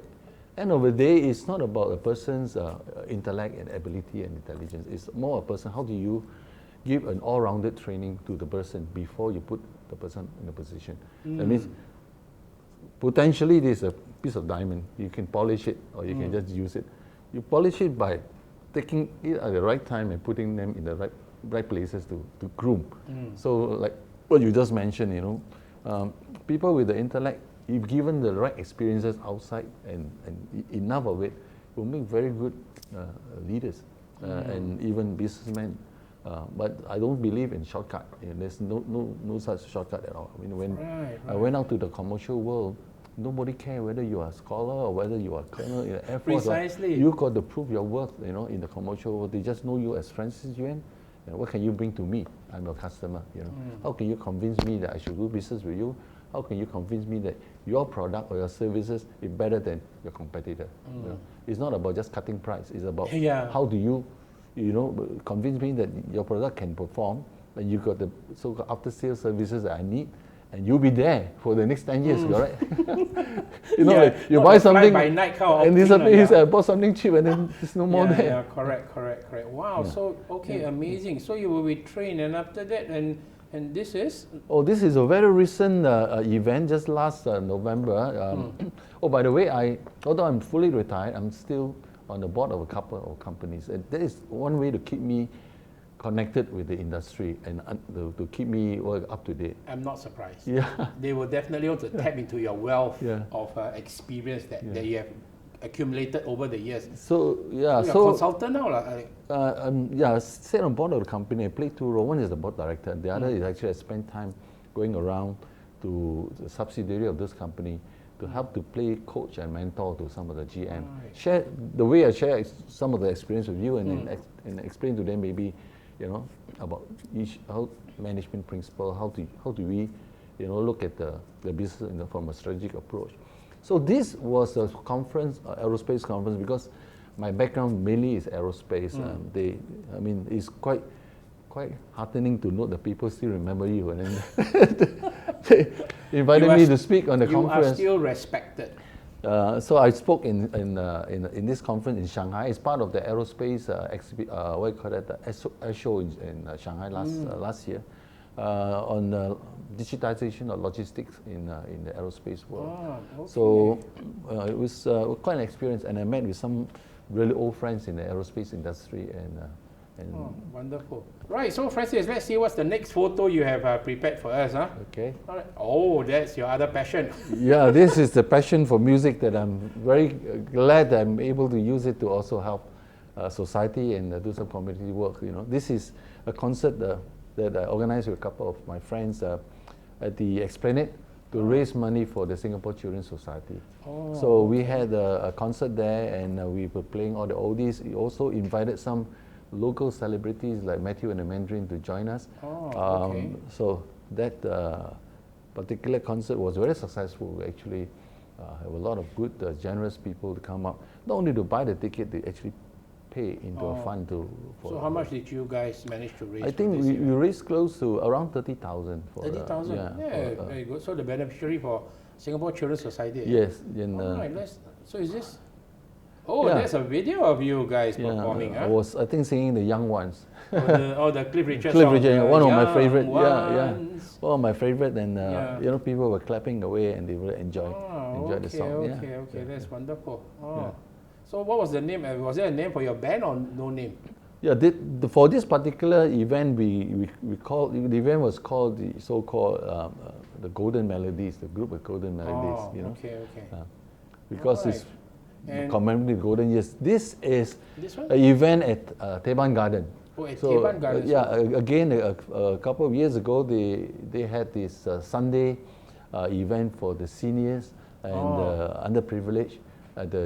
end of the day, it's not about a person's intellect and ability and intelligence. It's more a person, how do you give an all-rounded training to the person before you put the person in a position. That means potentially this is a piece of diamond. You can polish it or you can just use it. You polish it by taking it at the right time and putting them in the right places to groom. So like what you just mentioned, you know, people with the intellect, if given the right experiences outside and enough of it, will make very good leaders and even businessmen. But I don't believe in shortcut. You know, there's no such shortcut at all. I mean, when I went out to the commercial world, nobody cares whether you are a scholar or whether you are a colonel in the Air Force. Precisely. You got to prove your worth, you know, in the commercial world. They just know you as Francis Yuen. You know, what can you bring to me? I'm your customer. You know, how can you convince me that I should do business with you? How can you convince me that your product or your services is better than your competitor? You know? It's not about just cutting price. It's about how do you know, convince me that your product can perform, and you got the so-called after-sales services that I need, and you'll be there for the next 10 years, correct? You know, like you buy something and disappears. I bought something cheap and then there's no more there. Yeah, correct. Wow, so, amazing. So you will be trained, and after that, and And this is? Oh, this is a very recent event, just last November. Oh, by the way, although I'm fully retired, I'm still on the board of a couple of companies. And that is one way to keep me connected with the industry and to keep me up to date. I'm not surprised. Yeah. They will definitely want to tap into your wealth Yeah. of experience that you have accumulated over the years. So, yeah. So you're a consultant now? Yeah, sit on board of the company. I play two roles. One is the board director. The other is actually I spend time going around to the subsidiary of this company to help to play coach and mentor to some of the GM. Right. Share the way I share some of the experience with you and explain to them maybe, about each management principle, how do we, look at the business from a strategic approach. So this was a conference, aerospace conference, because my background mainly is aerospace. It's quite heartening to note that people still remember you, and then they invited me to speak on the conference. You are still respected. So I spoke in this conference in Shanghai. It's part of the aerospace the air show in Shanghai last year on digitization of logistics in the aerospace world. Okay. So it was quite an experience, and I met with some really old friends in the aerospace industry and wonderful. Right, so Francis, let's see what's the next photo you have prepared for us. Huh? Okay. All right. Oh, that's your other passion. Yeah, this is the passion for music that I'm very glad that I'm able to use it to also help society and do some community work. This is a concert that I organized with a couple of my friends at the Esplanade to raise money for the Singapore Children's Society. So we had a concert there, and we were playing all the oldies. We also invited some local celebrities like Matthew and the Mandarin to join us. So that particular concert was very successful. We actually have a lot of good, generous people to come up, not only to buy the ticket, they actually pay into a fund So how much did you guys manage to raise? I think we raised close to around 30,000. 30,000? Yeah, very good. So the beneficiary for Singapore Children's Society? Yes. So is this... Oh, there's a video of you guys performing. I was, I think, singing the Young Ones. The Cliff Richard Cliff song. Richard, one of my favorite. Ones. One of my favorite, and people were clapping away, and they really enjoyed the song. Okay, that's wonderful. So what was the name? Was there a name for your band or no name? Yeah, for this particular event, we called the event was called the so-called the Golden Melodies, the group of Golden Melodies. Because it's commemorating the golden years. This is an event at Teban Garden. Oh, at Teban Garden. Again, a couple of years ago, they had this Sunday event for the seniors and underprivileged.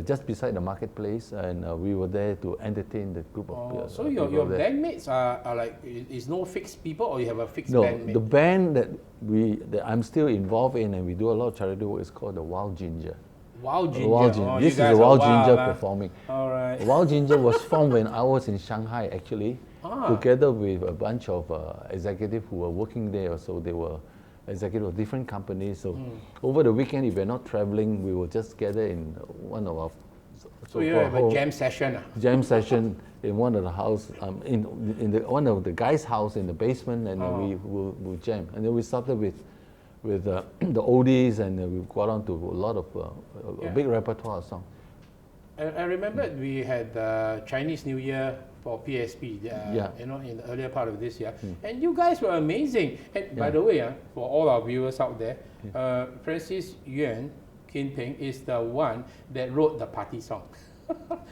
Just beside the marketplace, and we were there to entertain the group of people. So your bandmates are like, is no fixed people, or you have a fixed bandmate? No, the band that I'm still involved in, and we do a lot of charity work, is called the Wild Ginger. Wild Ginger. Wild Ginger. This is the Wild Ginger performing. All right. Wild Ginger was formed when I was in Shanghai, actually, together with a bunch of executives who were working there. So they were executives of different companies. So over the weekend, if we're not traveling, we will just gather in one of our. So you have a jam session. Jam session in one of the house, in one of the guys' house in the basement, and we will jam. And then we started with the oldies, and we've got on to a lot of a big repertoire of songs. I remember we had Chinese New Year for PSP, in the earlier part of this year, and you guys were amazing. And by the way, for all our viewers out there, Francis Yuen Pheng is the one that wrote the party song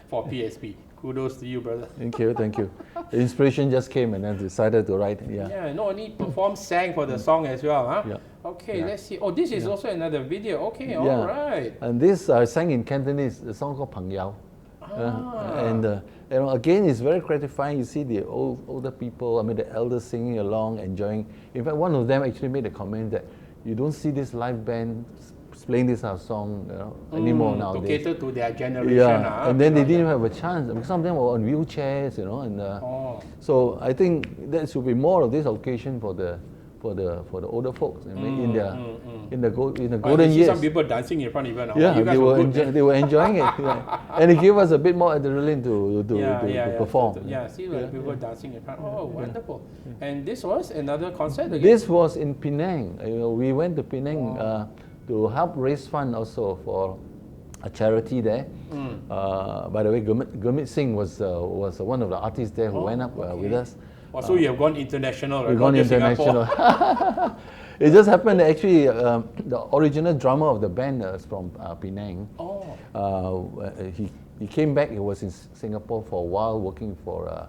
for PSP. Kudos to you, brother. Thank you. The inspiration just came, and I decided to write. Yeah, not only performed, sang for the song as well, huh? Yeah. Okay, let's see. Oh, this is also another video. Okay, all right. And this I sang in Cantonese, a song called Pheng Yao. And again, it's very gratifying. You see the older people, the elders singing along, enjoying. In fact, one of them actually made a comment that you don't see this live band playing this song anymore nowadays. To cater to their generation. And then they didn't have a chance, because some of them were on wheelchairs, and so I think there should be more of this occasion for the for the older folks. I mean, in the golden I see years. some people dancing in front even now. Yeah, You guys were good. they were enjoying it, yeah. And it gave us a bit more adrenaline to perform. See people dancing in front. Oh, wonderful! And this was another concert again? This was in Penang. We went to Penang to help raise funds also for a charity there. By the way, Gurmit Singh was one of the artists there who went up with us. Oh, so you have gone international, right? We've gone international. It just happened that actually the original drummer of the band is from Penang. He came back. He was in Singapore for a while working for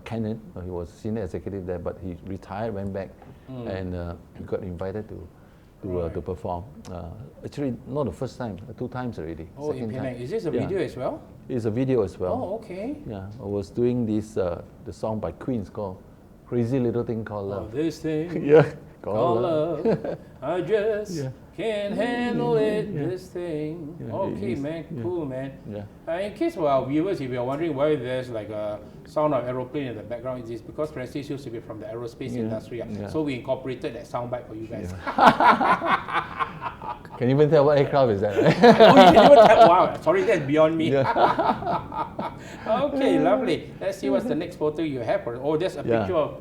Canon. He was senior executive there, but he retired, went back, and he got invited to perform. Actually, not the first time, 2 times already. Oh, in Penang. Is this a video as well? It's a video as well. Oh, okay. Yeah, I was doing this the song by Queen. It's called "Crazy Little Thing Called Love." Oh, this thing called love. I just can't handle it. This thing. Okay, man. Cool, man. In case for our viewers, if you're wondering why there's like a sound of aeroplane in the background, it is because Francis used to be from the aerospace industry. So we incorporated that soundbite for you guys. Can you even tell what aircraft is that? Right? Oh, you can even tell. Wow, sorry, that's beyond me. Okay, lovely. Let's see what's the next photo you have. Oh, there's a picture of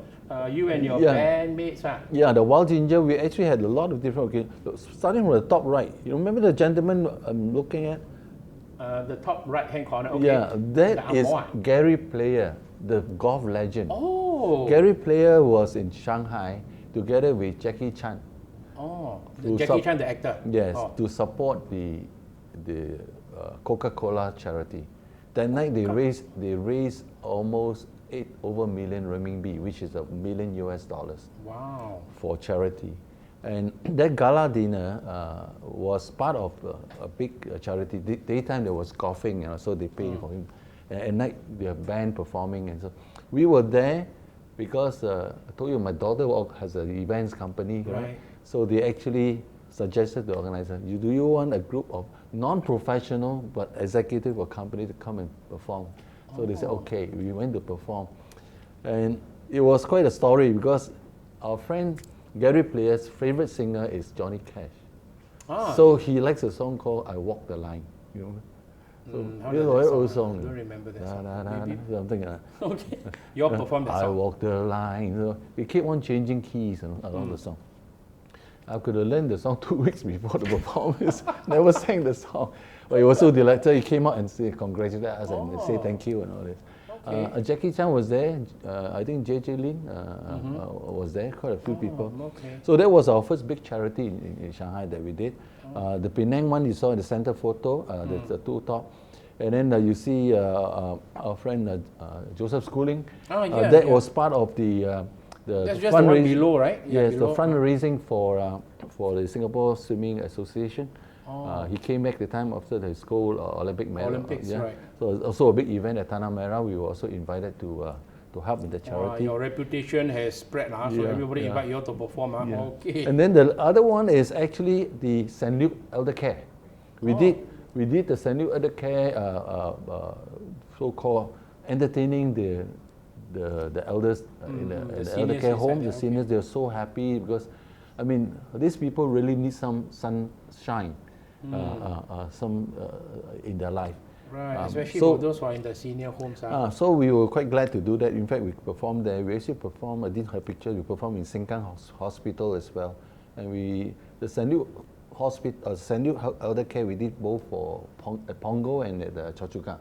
you and your bandmates. Yeah, the Wild Ginger, we actually had a lot of different occasions. Starting from the top right, you remember the gentleman I'm looking at? The top right-hand corner. Okay. Yeah, that is Gary Player, the golf legend. Oh. Gary Player was in Shanghai together with Jackie Chan. Oh, Jackie Chan, the actor. Yes, to support the Coca-Cola charity. That night they raised almost 8 million renminbi, which is $1 million US. Wow. For charity. And that gala dinner was part of a big charity. Daytime there was golfing, so they paid for him. And at night they have band performing, and so we were there because I told you my daughter has an events company, right? So they actually suggested to the organizer, do you want a group of non-professional but executive or company to come and perform? So they said, okay. We went to perform. And it was quite a story because our friend Gary Player's favorite singer is Johnny Cash. So he likes a song called I Walk the Line. You know? So it's a very old song. I don't remember that song. Something like that. Okay. You all performed that song? I walk the line. So we keep on changing keys along the song. I could have learned the song 2 weeks before the performance. Never sang the song. But he was so delighted. He came out and congratulated us and say thank you and all this. Okay. Jackie Chan was there. I think J.J. Lin was there. Quite a few people. Okay. So that was our first big charity in Shanghai that we did. The Penang one you saw in the center photo. The 2 top. And then you see our friend Joseph Schooling. That was part of the that's just the one below, right? Yes, below. The fundraising for the Singapore Swimming Association. He came back the time after the school Olympic medal. Olympics, right. So it was also a big event at Tanah Merah. We were also invited to help with the charity. Your reputation has spread, so everybody invite you all to perform. Okay. And then the other one is actually the St. Luke Elder Care. We did the St. Luke Elder Care so-called entertaining the elders in the elder care home, the seniors. They're so happy because, I mean, these people really need some sunshine, in their life. Right, especially for those who are in the senior homes. So we were quite glad to do that. In fact, we performed there. We actually performed, I didn't have pictures, we performed in Sengkang Hospital as well. And the St. Luke Hospital, St. Luke Elder Care, we did both at Punggol and at Choa Chu Kang.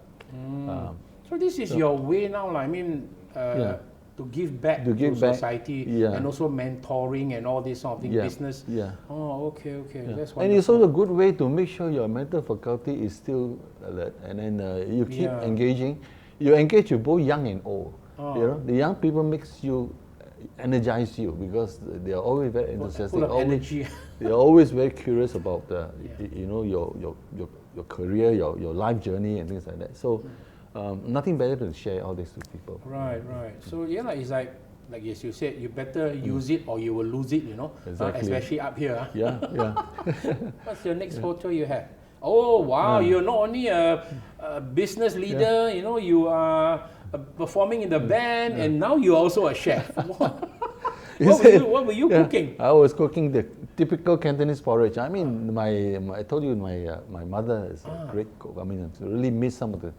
So this is your way now, I mean, to give back to society and also mentoring and all this sort of thing, business. Oh, okay. That's wonderful. And it's also a good way to make sure your mental faculty is still alert, and then you keep engaging. You engage with both young and old. You know, the young people energize you because they are always very enthusiastic. Full of energy. They are always very curious about your career, your life journey, and things like that. So. Nothing better than share all this to people. Right. So it's like as you said, you better use it or you will lose it, Exactly. Especially up here. Yeah. What's your next photo you have? Oh, wow, you're not only a business leader, you are performing in the band, and now you're also a chef. What were you cooking? I was cooking the typical Cantonese porridge. I mean, I told you my mother is a great cook. I mean, I really miss some of the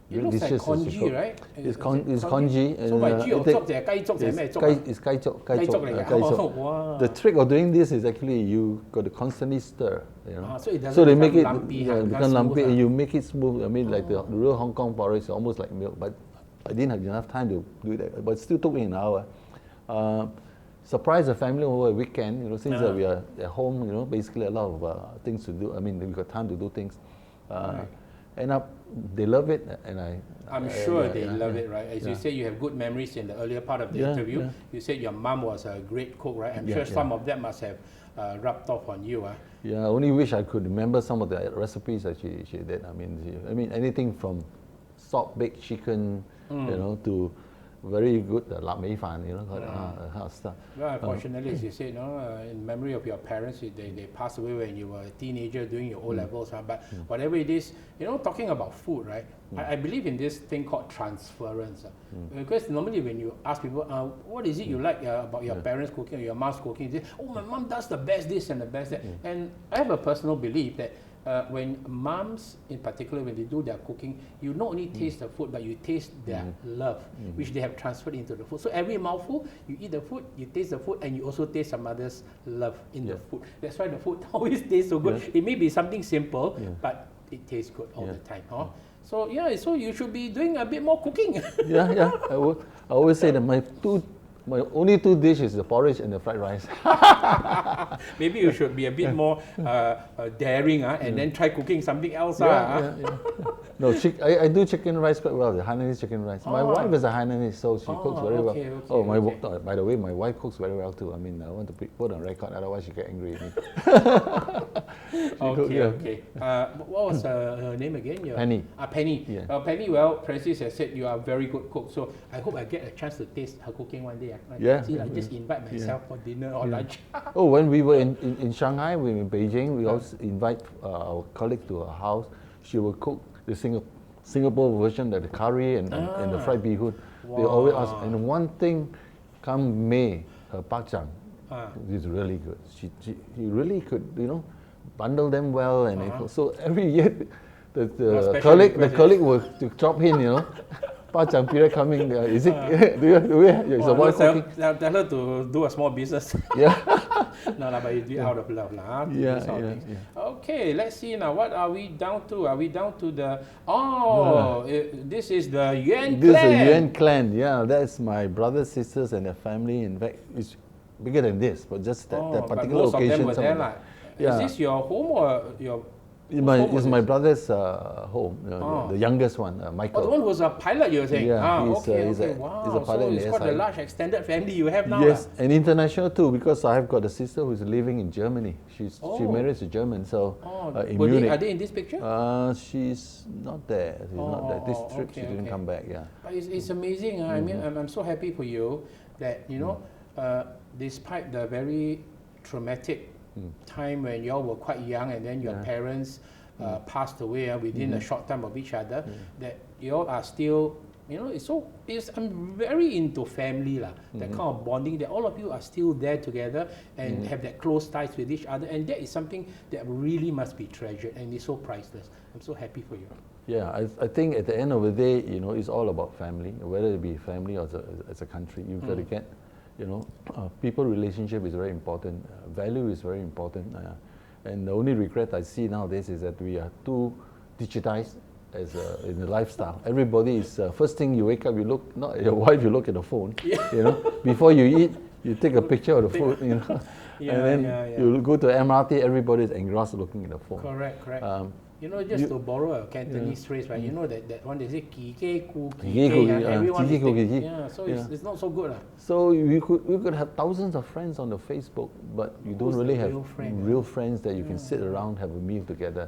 it looks dishes like congee, right? It's congee. So my it's kai chok. Wow. The trick of doing this is actually you got to constantly stir. You know? So it doesn't so they make it lumpy, become lumpy, and you make it smooth. I mean, like the real Hong Kong porridge is almost like milk, but I didn't have enough time to do that. But it still took me an hour. Surprise the family over a weekend. You know, since we are at home, you know, basically a lot of things to do. I mean, we got time to do things. End up, they love it, and I'm sure they love it, right? As you said, you have good memories in the earlier part of the interview. You said your mom was a great cook, right? I'm sure some of them must have rubbed off on you. Yeah, I only wish I could remember some of the recipes that she did. I mean, anything from salt baked chicken, you know, to very good lap mei fan, you know, kind of stuff. Well, unfortunately, as you said, in memory of your parents, they passed away when you were a teenager doing your O-levels. But whatever it is, you know, talking about food, right? I believe in this thing called transference. Because normally when you ask people, what is it you like about your parents cooking or your mom's cooking? They say, oh, my mom does the best this and the best that. And I have a personal belief that when moms, in particular, when they do their cooking, you not only taste the food, but you taste their love, which they have transferred into the food. So every mouthful, you eat the food, you taste the food, and you also taste some mother's love in the food. That's why the food always tastes so good. It may be something simple, but it tastes good all the time. So so you should be doing a bit more cooking. I always say that my only two dishes is the porridge and the fried rice. Maybe you should be a bit more daring and then try cooking something else. No, I do chicken rice quite well, the Hainanese chicken rice. My wife is a Hainanese, so she cooks very well. By the way, my wife cooks very well too. I mean, I want to put on record, otherwise she get angry at me. Okay. What was her name again? Penny. Penny. Yeah. Penny, well, Francis has said you are a very good cook, so I hope I get a chance to taste her cooking one day. Just invite myself for dinner or lunch. When we were in Shanghai, we were in Beijing, we also invite our colleague to our house. She will cook the Singapore version, the curry and the fried bee hoon. Wow. They always ask, and one thing, come May, her pak chang is really good. She really could, you know, bundle them well, and so every year the colleague will drop in, you know. Pachang period coming. Is it? Is the wife cooking? Tell her to do a small business. But you do it out of love, Okay, let's see now. What are we down to? Are we down to the? This is the Yuen clan. This is the Yuen clan. Yeah, that's my brothers, sisters, and their family. In fact, it's bigger than this, but just that particular occasion. Most of them were there, Is this your home or your? It's my brother's home, the youngest one, Michael. The one who's a pilot, you were saying? Yeah, he's a pilot. So it's quite a large extended family you have now. Yes, and international too, because I've got a sister who's living in Germany. She marries a German, so in Munich. Are they in this picture? She's not there. She's not there. This trip she didn't come back. Yeah. But it's amazing. I mean, I'm so happy for you that despite the very traumatic time when you all were quite young and then your parents passed away within a short time of each other, that you all are still, I'm very into family, that kind of bonding, that all of you are still there together and have that close ties with each other, and that is something that really must be treasured and is so priceless. I'm so happy for you. Yeah, I think at the end of the day, it's all about family, whether it be family or as a country. You've got to get people relationship is very important. Value is very important. And the only regret I see nowadays is that we are too digitized in the lifestyle. Everybody is, first thing you wake up, you look, not at your wife, you look at the phone. Before you eat, you take a picture of the food, and then you go to MRT, everybody is engrossed looking at the phone. Correct. To borrow a Cantonese phrase, right? You know that one they say "ki ke ku ki ke," everyone is so it's not so good. So we could have thousands of friends on the Facebook, but you don't really have real friends that you can sit around, have a meal together.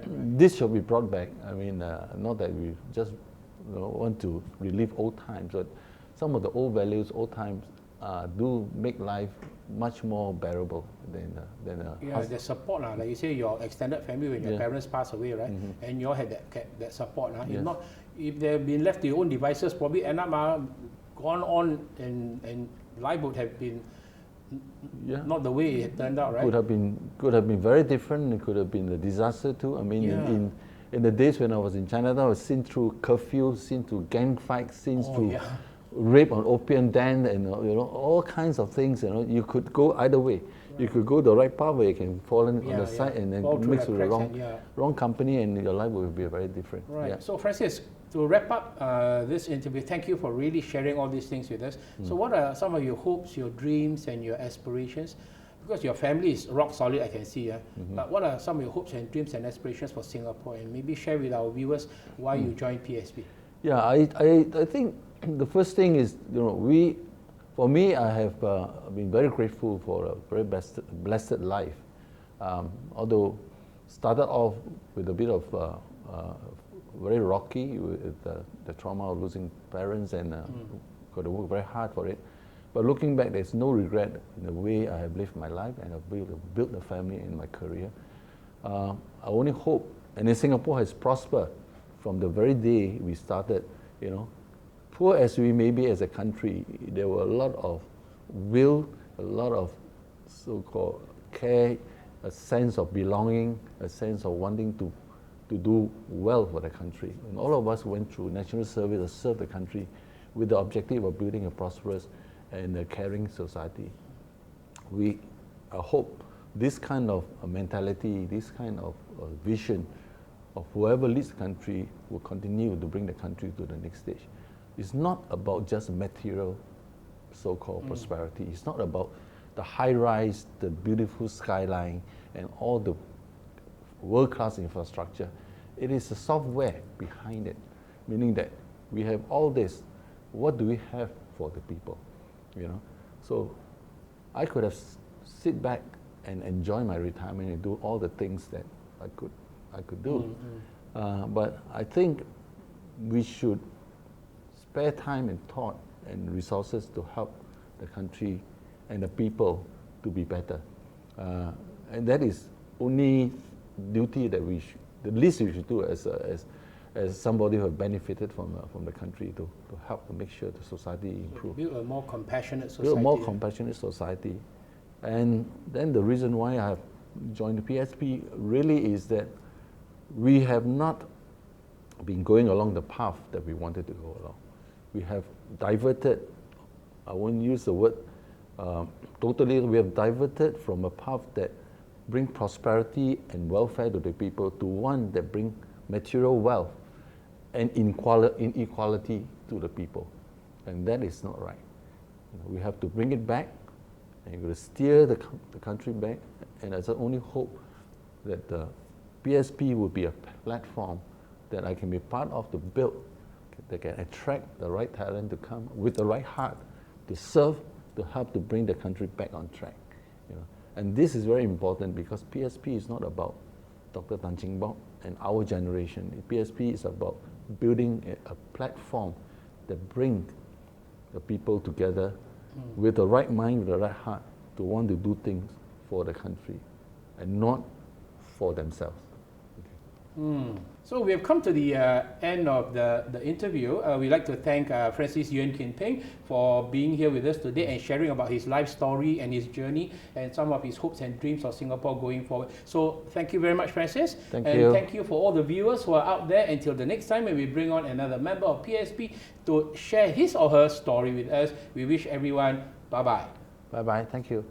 This should be brought back. I mean, not that we just want to relive old times, but some of the old values, old times do make life much more bearable than the support, like you say, your extended family when your parents pass away, right? And you all had that support. If they've been left to your own devices, probably end up gone on and life would have been Yeah. not the way it turned out, right? Could have been very different. It could have been a disaster too. I mean, Yeah. in the days when I was in Chinatown, I was seen through curfew, seen through gang fights, seen through yeah. rape on opium den, and all kinds of things. You could go either way. You could go the right path where you can fall in on the side and then Fall through mix the with the cracks and, wrong company, and your life will be very different. Right. Yeah. So Francis, to wrap up this interview, thank you for really sharing all these things with us. So what are some of your hopes, your dreams, and your aspirations? Because your family is rock solid, I can see. But what are some of your hopes and dreams and aspirations for Singapore? And maybe share with our viewers why you joined PSP. Yeah, I think the first thing is, for me, I have been very grateful for a very blessed life. Although started off with a bit of very rocky with the trauma of losing parents, and got to work very hard for it. But looking back, there's no regret in the way I have lived my life, and I've built a family in my career. I only hope, and then Singapore has prospered from the very day we started. Poor as we may be as a country, there were a lot of will, a lot of so-called care, a sense of belonging, a sense of wanting to do well for the country. And all of us went through national service to serve the country with the objective of building a prosperous and a caring society. I hope this kind of mentality, this kind of vision of whoever leads the country will continue to bring the country to the next stage. It's not about just material so-called prosperity. It's not about the high-rise, the beautiful skyline, and all the world-class infrastructure. It is the software behind it, meaning that we have all this. What do we have for the people? So I could have sit back and enjoy my retirement and do all the things that I could do. But I think we should spare time and thought and resources to help the country and the people to be better. And that is only duty that the least we should do as somebody who have benefited from the country to help to make sure the society improves. Build a more compassionate society. Build a more compassionate society. And then the reason why I have joined the PSP really is that we have not been going along the path that we wanted to go along. We have diverted, I won't use the word totally, we have diverted from a path that bring prosperity and welfare to the people to one that bring material wealth and inequality to the people. And that is not right. We have to bring it back, and we're going to steer the country back. And I only hope that the PSP will be a platform that I can be part of to build, that can attract the right talent to come with the right heart to serve, to help to bring the country back on track. And this is very important because PSP is not about Dr. Tan Cheng Bock and our generation. PSP is about building a platform that brings the people together with the right mind, with the right heart, to want to do things for the country and not for themselves. So we have come to the end of the interview. We'd like to thank Francis Yuen Pheng for being here with us today and sharing about his life story and his journey and some of his hopes and dreams of Singapore going forward. So thank you very much, Francis. Thank and you. Thank you for all the viewers who are out there. Until the next time when we bring on another member of PSP to share his or her story with us, we wish everyone bye-bye. Bye-bye. Thank you.